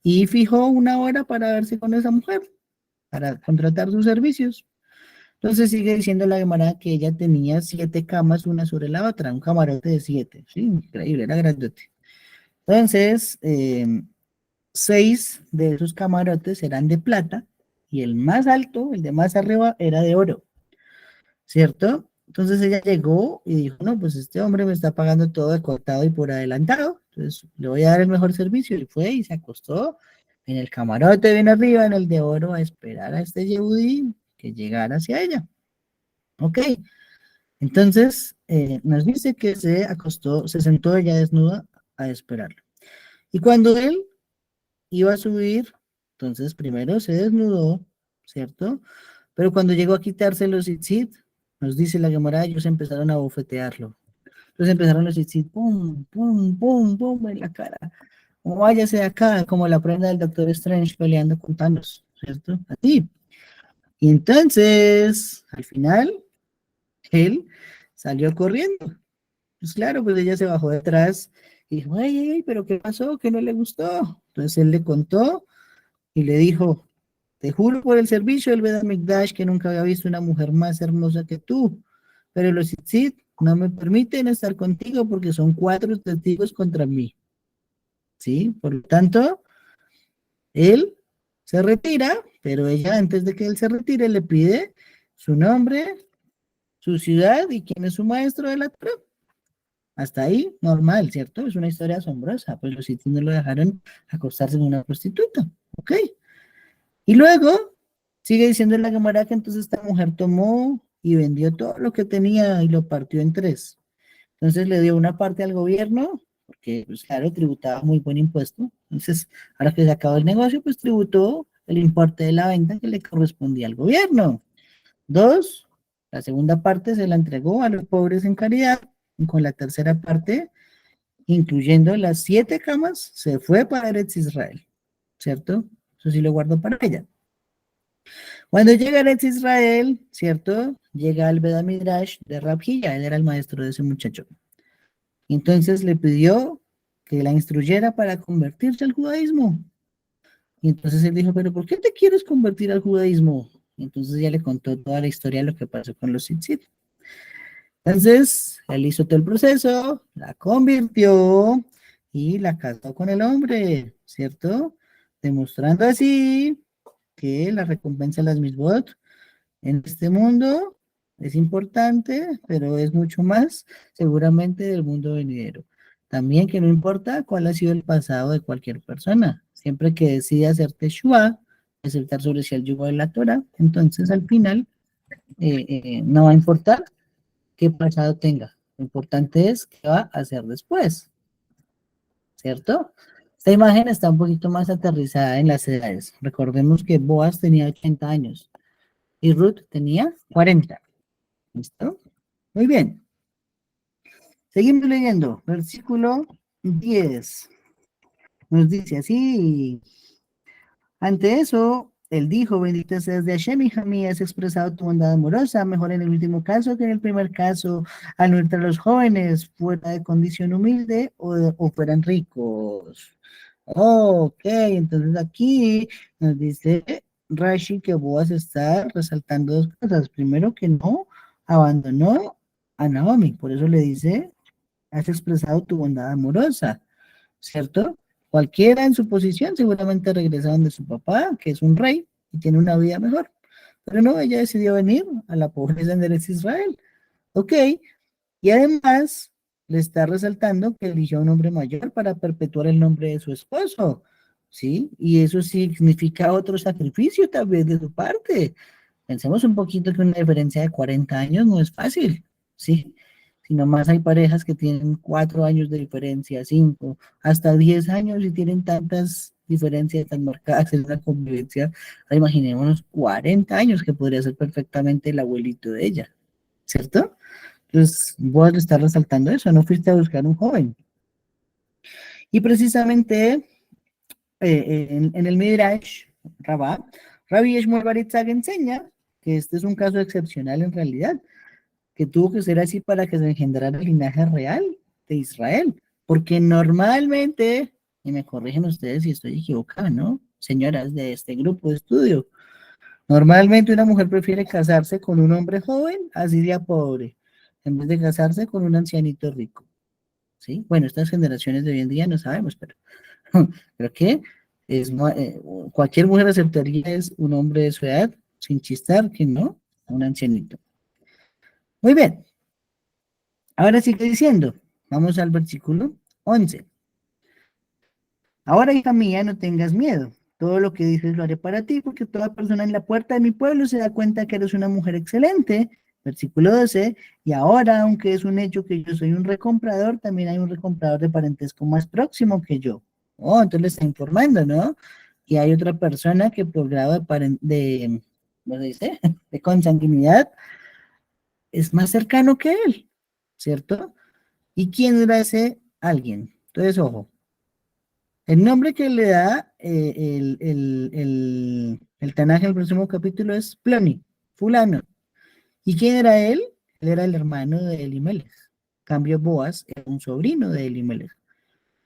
Y fijó una hora para verse con esa mujer, para contratar sus servicios. Entonces sigue diciendo la Gemara que ella tenía 7 camas una sobre la otra, un camarote de 7, sí, increíble, era grandote. Entonces, 6 de esos camarotes eran de plata y el más alto, el de más arriba, era de oro, ¿cierto? Entonces ella llegó y dijo, no, pues este hombre me está pagando todo de contado y por adelantado, entonces le voy a dar el mejor servicio. Y fue y se acostó en el camarote bien arriba, en el de oro, a esperar a este Yehudí que llegara hacia ella. Ok, entonces nos dice que se acostó, se sentó ella desnuda a esperarlo. Y cuando él iba a subir, entonces primero se desnudó, ¿cierto? Pero cuando llegó a quitarse los tzitzit, nos dice la Gemara, ellos empezaron a bofetearlo. Entonces empezaron los tzitzit, pum, pum, pum, pum, en la cara. Como váyase de acá, como la prenda del Doctor Strange peleando con Thanos, ¿cierto? Así. Y entonces, al final, él salió corriendo. Pues claro, pues ella se bajó detrás y dijo, ay, ay, pero ¿qué pasó? ¿Qué no le gustó? Entonces él le contó y le dijo, te juro por el servicio del Beth Amikdash que nunca había visto una mujer más hermosa que tú, pero los tzitzit no me permiten estar contigo porque son 4 testigos contra mí. ¿Sí? Por lo tanto, él se retira, pero ella antes de que él se retire le pide su nombre su ciudad y quién es su maestro de la Torá. Hasta ahí, normal, ¿cierto? Es una historia asombrosa, pues los sitios no lo dejaron acostarse con una prostituta, ¿ok? Y luego, sigue diciendo la Gemara que entonces esta mujer tomó y vendió todo lo que tenía y lo partió en tres. Entonces le dio una parte al gobierno, porque, pues claro, tributaba muy buen impuesto. Entonces, ahora que se acabó el negocio, pues tributó el importe de la venta que le correspondía al gobierno. Dos, la segunda parte se la entregó a los pobres en caridad, y con la tercera parte, incluyendo las 7 camas, se fue para Eretz Israel, ¿cierto? Eso sí lo guardo para ella. Cuando llega a Eretz Israel, ¿cierto? Llega al Beda Midrash de Rabjilla, él era el maestro de ese muchacho. Entonces le pidió que la instruyera para convertirse al judaísmo. Y entonces él dijo, pero ¿por qué te quieres convertir al judaísmo? Y entonces ya le contó toda la historia de lo que pasó con los tzitzit. Entonces, él hizo todo el proceso, la convirtió y la casó con el hombre, ¿cierto? Demostrando así que la recompensa de las misbot en este mundo es importante, pero es mucho más seguramente del mundo venidero. También que no importa cuál ha sido el pasado de cualquier persona, siempre que decide hacer teshuva, aceptar sobre sí el yugo de la Torah, entonces al final no va a importar qué pasado tenga. Lo importante es qué va a hacer después, ¿cierto? Esta imagen está un poquito más aterrizada en las edades. Recordemos que Boaz tenía 80 años y Ruth tenía 40. ¿Listo? Muy bien. Seguimos leyendo. Versículo 10. Nos dice así. Ante eso, él dijo, bendito seas de Hashem, hija mía, has expresado tu bondad amorosa, mejor en el último caso que en el primer caso, al no entrar los jóvenes fuera de condición humilde o fueran ricos. Ok, entonces aquí nos dice Rashi que Boaz está resaltando dos cosas. Primero, que no abandonó a Naomi, por eso le dice, has expresado tu bondad amorosa, ¿cierto? Cualquiera en su posición seguramente regresa donde su papá, que es un rey, y tiene una vida mejor. Pero no, ella decidió venir a la pobreza en Eretz Israel. Ok, y además le está resaltando que eligió a un hombre mayor para perpetuar el nombre de su esposo, ¿sí? Y eso significa otro sacrificio también de su parte. Pensemos un poquito que una diferencia de 40 años no es fácil, ¿sí? Si nomás hay parejas que tienen 4 años de diferencia, 5, hasta 10 años y tienen tantas diferencias tan marcadas en la convivencia, imaginémonos 40 años que podría ser perfectamente el abuelito de ella, ¿cierto? Entonces, vos le estás resaltando eso, no fuiste a buscar un joven. Y precisamente en el Midrash, Rabbi Shmuel Bar Yitzhak enseña que este es un caso excepcional en realidad, que tuvo que ser así para que se engendrara el linaje real de Israel, porque normalmente, y me corrigen ustedes si estoy equivocado, ¿no? Señoras de este grupo de estudio, normalmente una mujer prefiere casarse con un hombre joven, así de pobre, en vez de casarse con un ancianito rico, ¿sí? Bueno, estas generaciones de hoy en día no sabemos, pero creo que es, cualquier mujer aceptaría es un hombre de su edad, sin chistar, que no, un ancianito. Muy bien, ahora sigue diciendo, vamos al versículo 11. Ahora, hija mía, no tengas miedo. Todo lo que dices lo haré para ti, porque toda persona en la puerta de mi pueblo se da cuenta que eres una mujer excelente. Versículo 12. Y ahora, aunque es un hecho que yo soy un recomprador, también hay un recomprador de parentesco más próximo que yo. Oh, entonces le está informando, ¿no? Y hay otra persona que por grado ¿cómo se dice? De consanguinidad es más cercano que él, ¿cierto? ¿Y quién era ese alguien? Entonces, ojo. El nombre que le da el Tanaj en el próximo capítulo es Ploni, fulano. ¿Y quién era él? Él era el hermano de Elimelech. Cambio Boaz era un sobrino de Elimelech.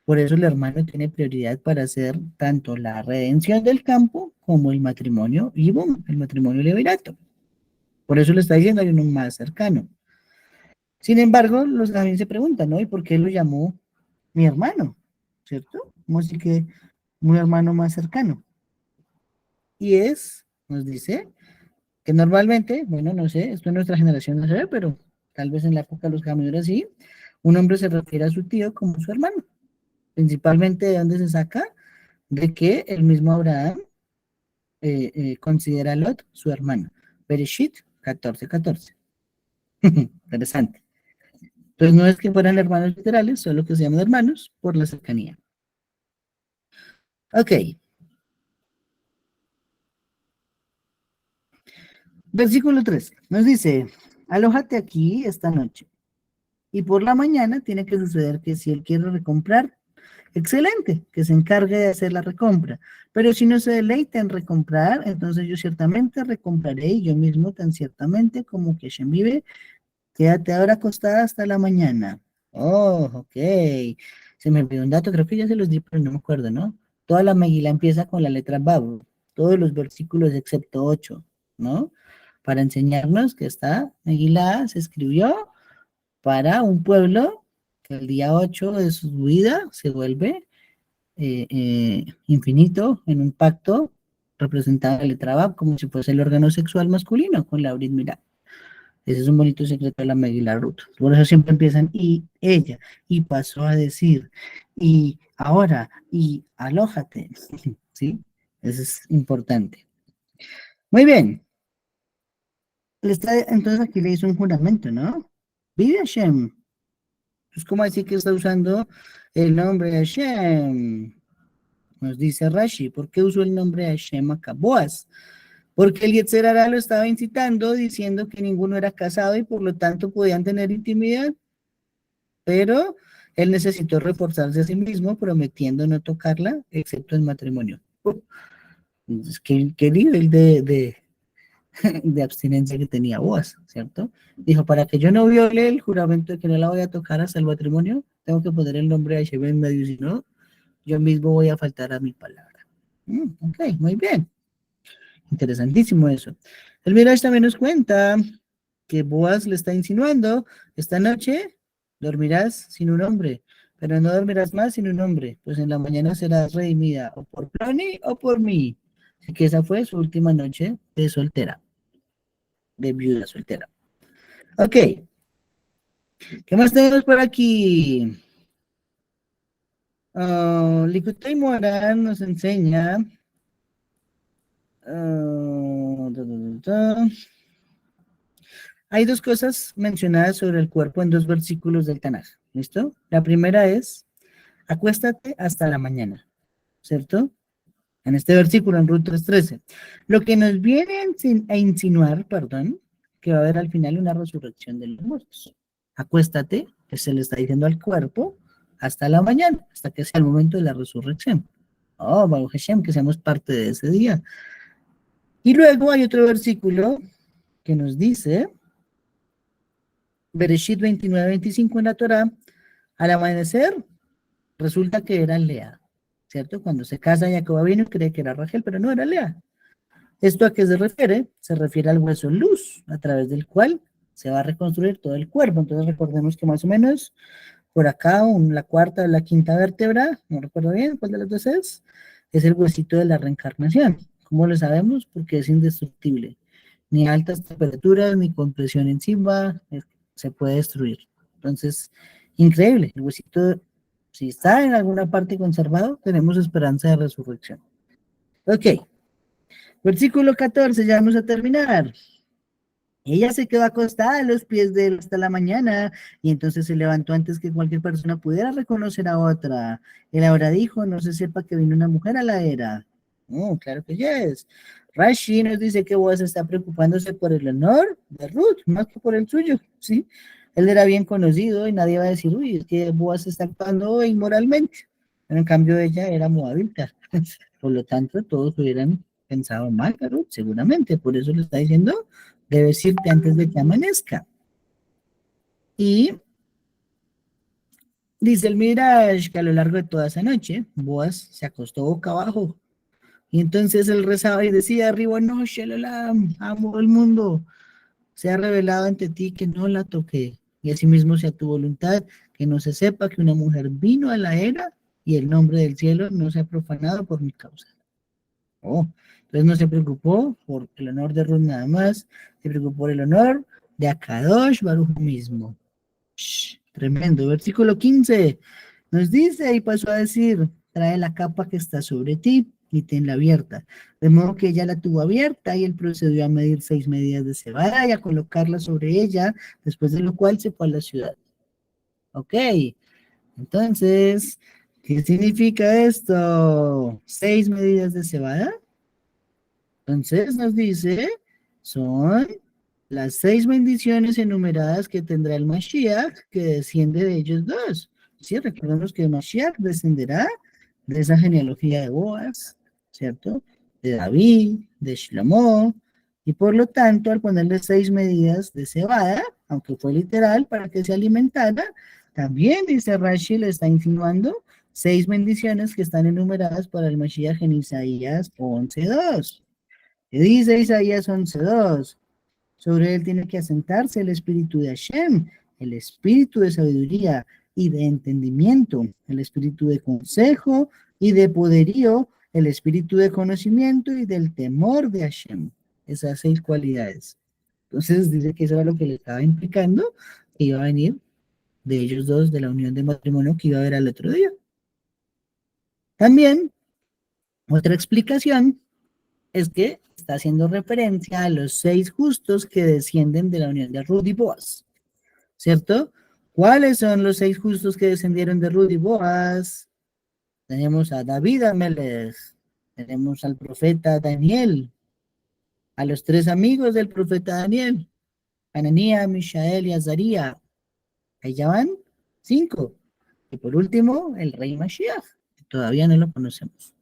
Por eso el hermano tiene prioridad para hacer tanto la redención del campo como el matrimonio y boom, el matrimonio levirato. Por eso le está diciendo hay uno más cercano. Sin embargo, los también se preguntan, ¿no? ¿Y por qué lo llamó mi hermano? ¿Cierto? Como así que un hermano más cercano. Y nos dice, que normalmente, bueno, no sé, esto en nuestra generación no se ve, pero tal vez en la época de los caminos sí, un hombre se refiere a su tío como su hermano. Principalmente de dónde se saca, de que el mismo Abraham considera a Lot su hermano. Bereshit 14:14. Interesante. Entonces no es que fueran hermanos literales, solo que se llaman hermanos por la cercanía. Ok. Versículo 3. Nos dice, alójate aquí esta noche. Y por la mañana tiene que suceder que si él quiere recomprar, excelente, que se encargue de hacer la recompra. Pero si no se deleita en recomprar, entonces yo ciertamente recompraré y yo mismo tan ciertamente como que Hashem vive, quédate ahora acostada hasta la mañana. Oh, ok. Se me olvidó un dato, creo que ya se los di, pero no me acuerdo, ¿no? Toda la Megilá empieza con la letra Bab, todos los versículos excepto 8, ¿no? Para enseñarnos que esta Megilá se escribió para un pueblo que el día 8 de su vida se vuelve infinito en un pacto representado en la letra Bab como si fuese el órgano sexual masculino con la Brit Milá. Ese es un bonito secreto de la Megilá Ruth. Por eso siempre empiezan y ella, y pasó a decir, y ahora, y alójate. ¿Sí? Eso es importante. Muy bien. Entonces aquí le hizo un juramento, ¿no? Vive Hashem. Es como decir que está usando el nombre de Hashem. Nos dice Rashi, ¿por qué usó el nombre de Hashem acá? Boaz. Porque el Yetzer Hará lo estaba incitando, diciendo que ninguno era casado y por lo tanto podían tener intimidad. Pero él necesitó reforzarse a sí mismo, prometiendo no tocarla, excepto en matrimonio. Entonces, ¿qué nivel de abstinencia que tenía Boaz, ¿cierto? Dijo, para que yo no viole el juramento de que no la voy a tocar hasta el matrimonio, tengo que poner el nombre de Hashem en medio, si no, yo mismo voy a faltar a mi palabra. Ok, muy bien. Interesantísimo eso. El Midrash también nos cuenta que Boaz le está insinuando, esta noche dormirás sin un hombre, pero no dormirás más sin un hombre, pues en la mañana serás redimida o por Ploni o por mí. Así que esa fue su última noche de soltera, de viuda soltera. Ok, ¿qué más tenemos por aquí? Likutei Moharan nos enseña hay dos cosas mencionadas sobre el cuerpo en dos versículos del Tanaj, ¿listo? La primera es, acuéstate hasta la mañana, ¿cierto? En este versículo, en Ruth 3:13. Lo que nos viene a insinuar, perdón, que va a haber al final una resurrección de los muertos. Acuéstate, que se le está diciendo al cuerpo, hasta la mañana, hasta que sea el momento de la resurrección. Oh, Baruch Hashem, que seamos parte de ese día. Y luego hay otro versículo que nos dice, Bereshit 29:25 en la Torá, al amanecer, resulta que era Lea, ¿cierto? Cuando se casa Jacob vino y cree que era Rachel, pero no era Lea. ¿Esto a qué se refiere? Se refiere al hueso luz, a través del cual se va a reconstruir todo el cuerpo. Entonces recordemos que más o menos por acá, la cuarta o la quinta vértebra, no recuerdo bien cuál de las dos es el huesito de la reencarnación. ¿Cómo lo sabemos? Porque es indestructible. Ni a altas temperaturas, ni con presión encima, se puede destruir. Entonces, increíble. El huesito, si está en alguna parte conservado, tenemos esperanza de resurrección. Ok. Versículo 14, ya vamos a terminar. Ella se quedó acostada a los pies de él hasta la mañana y entonces se levantó antes que cualquier persona pudiera reconocer a otra. Él ahora dijo, no se sepa que vino una mujer a la era. Claro que yes. Rashi nos dice que Boaz está preocupándose por el honor de Ruth, más que por el suyo, ¿sí? Él era bien conocido y nadie va a decir, uy, es que Boaz está actuando inmoralmente. Pero en cambio ella era moabita. Por lo tanto, todos hubieran pensado mal a Ruth, seguramente. Por eso le está diciendo, debes irte antes de que amanezca. Y dice el Midrash que a lo largo de toda esa noche, Boaz se acostó boca abajo. Y entonces él rezaba y decía, arriba no, Shelolam, amo el mundo. Se ha revelado ante ti que no la toqué. Y asimismo sea tu voluntad que no se sepa que una mujer vino a la era y el nombre del cielo no sea profanado por mi causa. Oh, entonces no se preocupó por el honor de Ruth nada más, se preocupó por el honor de Akadosh Baruj Hu mismo. Tremendo. Versículo 15 nos dice, y pasó a decir, trae la capa que está sobre ti y tenla abierta. De modo que ella la tuvo abierta y él procedió a medir 6 medidas de cebada y a colocarla sobre ella, después de lo cual se fue a la ciudad. Ok, entonces, ¿qué significa esto? 6 medidas de cebada. Entonces nos dice, son las 6 bendiciones enumeradas que tendrá el Mashiach, que desciende de ellos dos. Sí, recordemos que el Mashiach descenderá de esa genealogía de Boaz, ¿cierto? De David, de Shlomo, y por lo tanto, al ponerle 6 medidas de cebada, aunque fue literal, para que se alimentara, también, dice Rashi, le está insinuando 6 bendiciones que están enumeradas para el Mashiach en Isaías 11:2. ¿Qué dice Isaías 11:2? Sobre él tiene que asentarse el espíritu de Hashem, el espíritu de sabiduría y de entendimiento, el espíritu de consejo y de poderío, el espíritu de conocimiento y del temor de Hashem. Esas 6 cualidades. Entonces dice que eso era lo que le estaba implicando, que iba a venir de ellos dos, de la unión de matrimonio que iba a haber al otro día. También, otra explicación es que está haciendo referencia a los 6 justos que descienden de la unión de Ruth y Boaz, ¿cierto? ¿Cuáles son los 6 justos que descendieron de Ruth y Boaz? Tenemos a David Amelech, tenemos al profeta Daniel, a los 3 amigos del profeta Daniel, Ananías, Mishael y Azaría. Ahí ya van 5. Y por último, el rey Mashiach, que todavía no lo conocemos.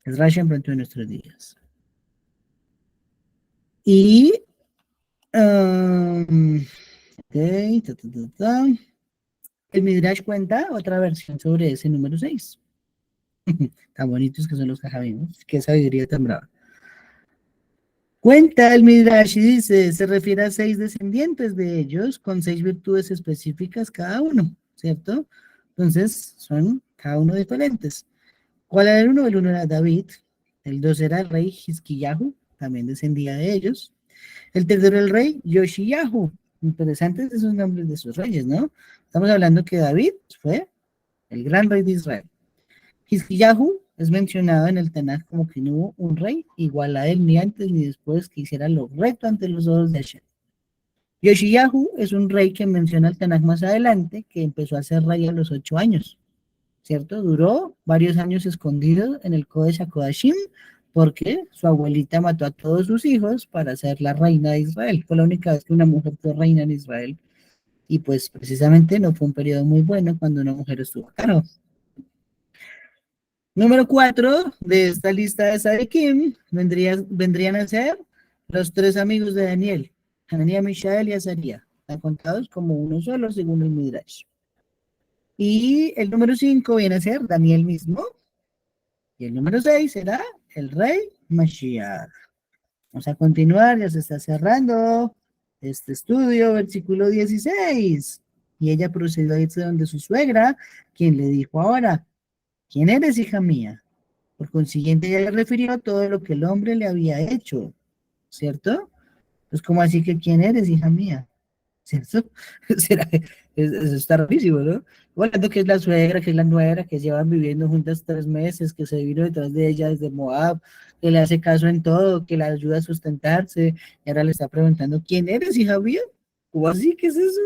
Es Rashi pronto de nuestros días. Y okay, el Midrash cuenta otra versión sobre ese número 6. Tan bonitos que son los jajamimos, qué sabiduría tan brava. Cuenta el Midrash y dice, se refiere a 6 descendientes de ellos con 6 virtudes específicas cada uno, ¿cierto? Entonces, son cada uno diferentes. ¿Cuál era el uno? El uno era David, el 2 era el rey Hizkiyahu, también descendía de ellos. El tercero el rey Yoshiyahu. Interesantes esos nombres de sus reyes, ¿no? Estamos hablando que David fue el gran rey de Israel. Hizkiyahu es mencionado en el Tanaj como que no hubo un rey igual a él ni antes ni después que hiciera lo recto ante los ojos de Hashem. Yoshiyahu es un rey que menciona el Tanaj más adelante, que empezó a ser rey a los 8 años, ¿cierto? Duró varios años escondido en el Kodesh HaKodashim porque su abuelita mató a todos sus hijos para ser la reina de Israel. Fue la única vez que una mujer fue reina en Israel. Y pues precisamente no fue un periodo muy bueno cuando una mujer estuvo a cargo. Número 4 de esta lista de Sadikim vendrían a ser los 3 amigos de Daniel, Ananías, Mishael y Azaría. Están contados como uno solo según el Midrash. Y el número 5 viene a ser Daniel mismo. Y el número 6 será el rey Mashiach. Vamos a continuar, ya se está cerrando este estudio, versículo 16. Y ella procedió a irse donde su suegra, quien le dijo ahora, ¿quién eres, hija mía? Por consiguiente, ella le refirió a todo lo que el hombre le había hecho, ¿cierto? Pues, ¿cómo así que quién eres, hija mía? ¿Cierto? Eso está rarísimo, ¿no? Bueno, que es la suegra, que es la nuera, que llevan viviendo juntas 3 meses, que se vino detrás de ella desde Moab, que le hace caso en todo, que la ayuda a sustentarse, y ahora le está preguntando, ¿quién eres, hija mía? ¿Cómo así? ¿Qué es eso?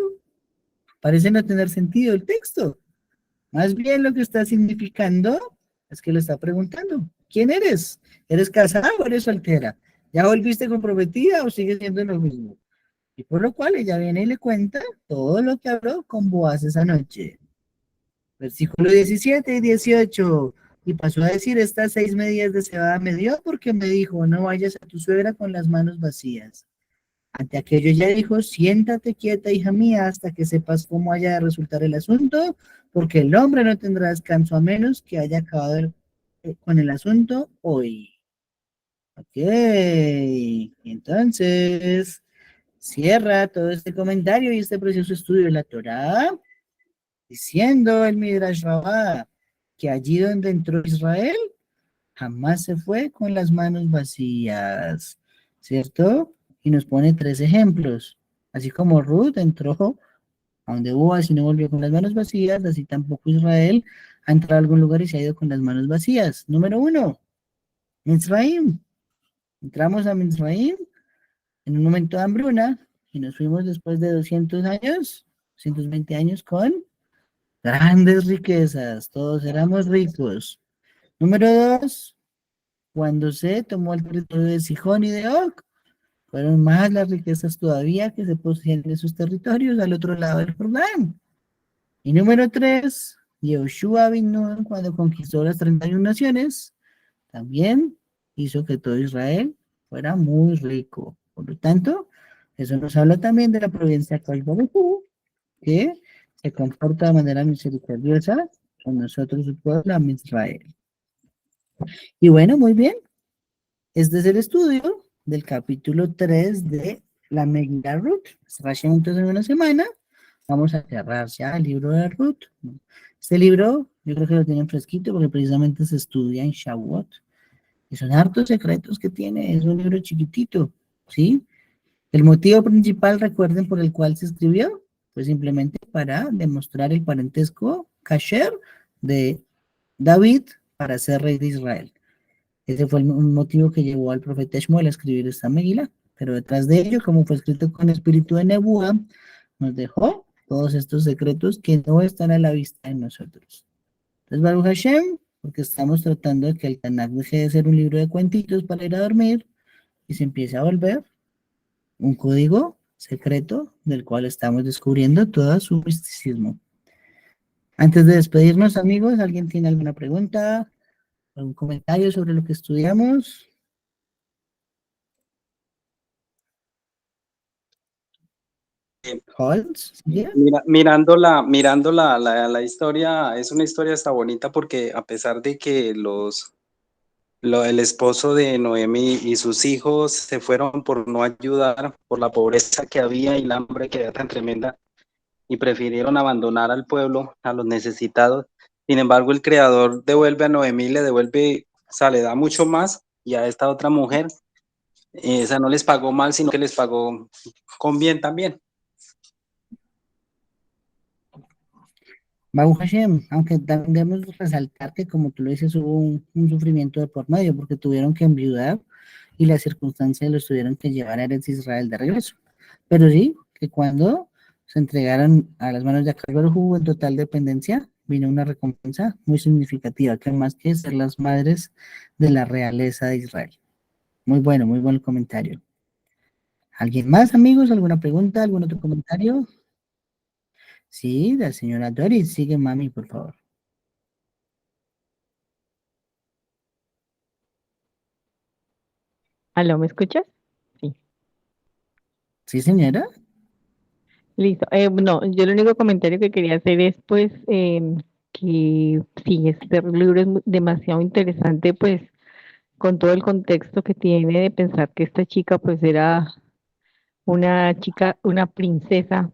Parece no tener sentido el texto. Más bien lo que está significando es que le está preguntando, ¿quién eres? ¿Eres casada o eres soltera? ¿Ya volviste comprometida o sigues siendo lo mismo? Y por lo cual ella viene y le cuenta todo lo que habló con Boaz esa noche. Versículo 17 y 18. Y pasó a decir, estas 6 medidas de cebada me dio porque me dijo, no vayas a tu suegra con las manos vacías. Ante aquello ella dijo, siéntate quieta, hija mía, hasta que sepas cómo haya de resultar el asunto, porque el hombre no tendrá descanso a menos que haya acabado con el asunto hoy. Ok, entonces cierra todo este comentario y este precioso estudio de la Torá, diciendo el Midrash Rabbah que allí donde entró Israel, jamás se fue con las manos vacías, ¿cierto? Y nos pone 3 ejemplos. Así como Ruth entró a donde Boaz y no volvió con las manos vacías, así tampoco Israel ha entrado a algún lugar y se ha ido con las manos vacías. Número 1, Mizraim. Entramos a Mizraim en un momento de hambruna y nos fuimos después de 200 años, 220 años con grandes riquezas. Todos éramos ricos. Número 2, cuando se tomó el territorio de Sihón y de Og, fueron más las riquezas todavía que se poseían de sus territorios al otro lado del Jordán. Y número 3, Yehoshua bin Nun, cuando conquistó las 31 naciones, también hizo que todo Israel fuera muy rico. Por lo tanto, eso nos habla también de la providencia que se comporta de manera misericordiosa con nosotros, su pueblo, Israel. Y bueno, muy bien. Este es el estudio del capítulo 3 de la Megillah Ruth. Cerramos entonces en una semana. Vamos a cerrar ya el libro de Ruth. Este libro, yo creo que lo tienen fresquito porque precisamente se estudia en Shavuot. Y son hartos secretos que tiene. Es un libro chiquitito, ¿sí? El motivo principal, recuerden, por el cual se escribió, fue simplemente para demostrar el parentesco kasher de David para ser rey de Israel. Ese fue un motivo que llevó al profeta Shmuel a escribir esta Megilá, pero detrás de ello, como fue escrito con espíritu de Nebuá, nos dejó todos estos secretos que no están a la vista de nosotros. Entonces, Baruch Hashem, porque estamos tratando de que el Tanakh deje de ser un libro de cuentitos para ir a dormir y se empiece a volver un código secreto del cual estamos descubriendo todo su misticismo. Antes de despedirnos, amigos, ¿alguien tiene alguna pregunta? ¿Algún comentario sobre lo que estudiamos? Holtz, ¿sí? Mirando la historia, es una historia hasta bonita porque a pesar de que el esposo de Noemi y sus hijos se fueron por no ayudar, por la pobreza que había y la hambre que era tan tremenda, y prefirieron abandonar al pueblo, a los necesitados. Sin embargo, el Creador devuelve a Noemí, le devuelve, o sea, le da mucho más, y a esta otra mujer, esa no les pagó mal, sino que les pagó con bien también. Baruch Hashem, aunque debemos resaltar que, como tú lo dices, hubo un sufrimiento de por medio, porque tuvieron que enviudar y las circunstancias los tuvieron que llevar a Eretz Israel de regreso. Pero sí, que cuando se entregaron a las manos de Akadosh Baruj Hu en total dependencia, vino una recompensa muy significativa, que más que ser las madres de la realeza de Israel. Muy buen comentario. ¿Alguien más, amigos? ¿Alguna pregunta? ¿Algún otro comentario? Sí, la señora Doris. Sigue, mami, por favor. ¿Aló, me escuchas? Sí. Sí, señora. Listo. No, yo el único comentario que quería hacer es, pues, que sí, este libro es demasiado interesante, pues, con todo el contexto que tiene de pensar que esta chica, pues, era una chica, una princesa,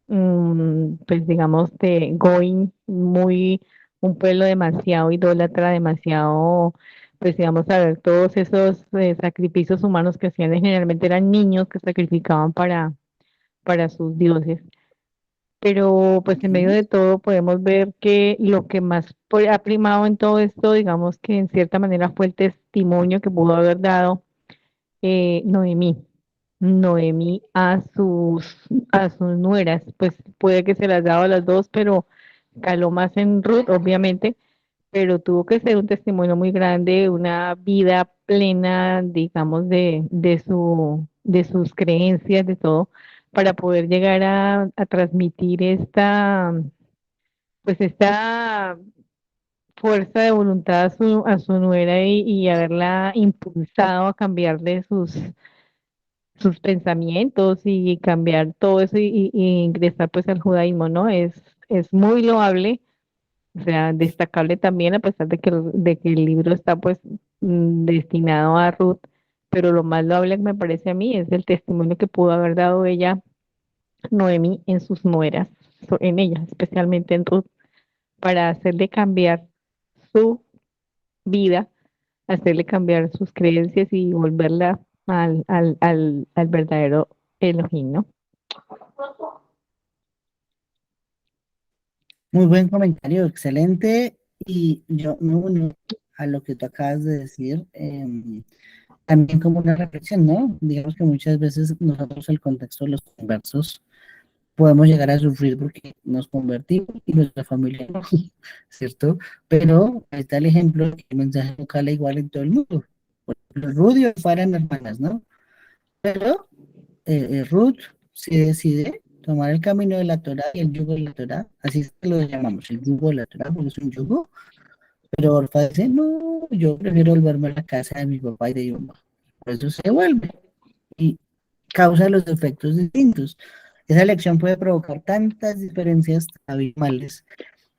pues, digamos, de Goin, un pueblo demasiado idólatra, demasiado, pues, digamos, a ver, todos esos sacrificios humanos que hacían, generalmente eran niños que sacrificaban para sus dioses. Pero pues en medio de todo podemos ver que lo que más ha primado en todo esto, digamos que en cierta manera fue el testimonio que pudo haber dado Noemí. Noemí a sus nueras, pues puede que se las daba a las dos, pero caló más en Ruth, obviamente, pero tuvo que ser un testimonio muy grande, una vida plena, digamos, de sus creencias, de todo, para poder llegar a transmitir pues esta fuerza de voluntad a su nuera y haberla impulsado a cambiar de sus pensamientos y cambiar todo eso y ingresar pues al judaísmo, ¿no? Es muy loable, o sea, destacable también, a pesar de que el libro está pues destinado a Ruth, pero lo más loable que me parece a mí es el testimonio que pudo haber dado ella, Noemí, en sus nueras, en ella, especialmente en Ruth, para hacerle cambiar su vida hacerle cambiar sus creencias y volverla al verdadero Elohim, ¿no? Muy buen comentario, excelente. Y yo me uno a lo que tú acabas de decir, también como una reflexión, ¿no? Digamos que muchas veces nosotros, el contexto de los conversos, podemos llegar a sufrir porque nos convertimos y nuestra familia no, ¿cierto? Pero ahí está el ejemplo que el mensaje no cala igual en todo el mundo. Por ejemplo, Ruth y Orfa eran hermanas, ¿no? Pero Ruth se decide tomar el camino de la Torá y el yugo de la Torá, así es que lo llamamos, el yugo de la Torá, porque es un yugo, pero Orfa dice, no, yo prefiero volverme a la casa de mi papá y de mi mamá. Por eso se vuelve y causa los efectos distintos. Esa elección puede provocar tantas diferencias abismales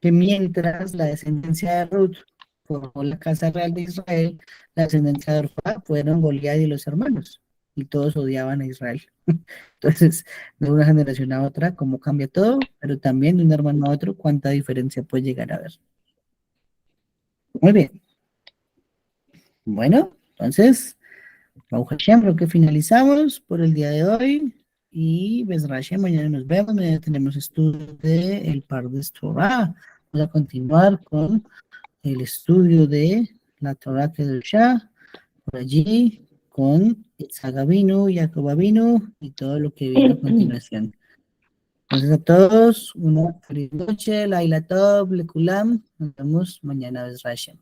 que mientras la descendencia de Ruth formó la casa real de Israel, la descendencia de Orfa fueron Goliat y los hermanos, y todos odiaban a Israel. Entonces, de una generación a otra, cómo cambia todo, pero también de un hermano a otro, cuánta diferencia puede llegar a haber. Muy bien. Bueno, entonces, Baruch Hashem, creo que finalizamos por el día de hoy. Y Bezrat Hashem, mañana nos vemos. Mañana tenemos estudio de el Pardes Torah. Vamos a continuar con el estudio de la Torah Kedoshá, por allí, con Isaac Avinu, Jacob Avinu y todo lo que viene a continuación. Entonces a todos, una feliz noche, Laila Tov, Lekulam. Nos vemos mañana, Bezrat Hashem.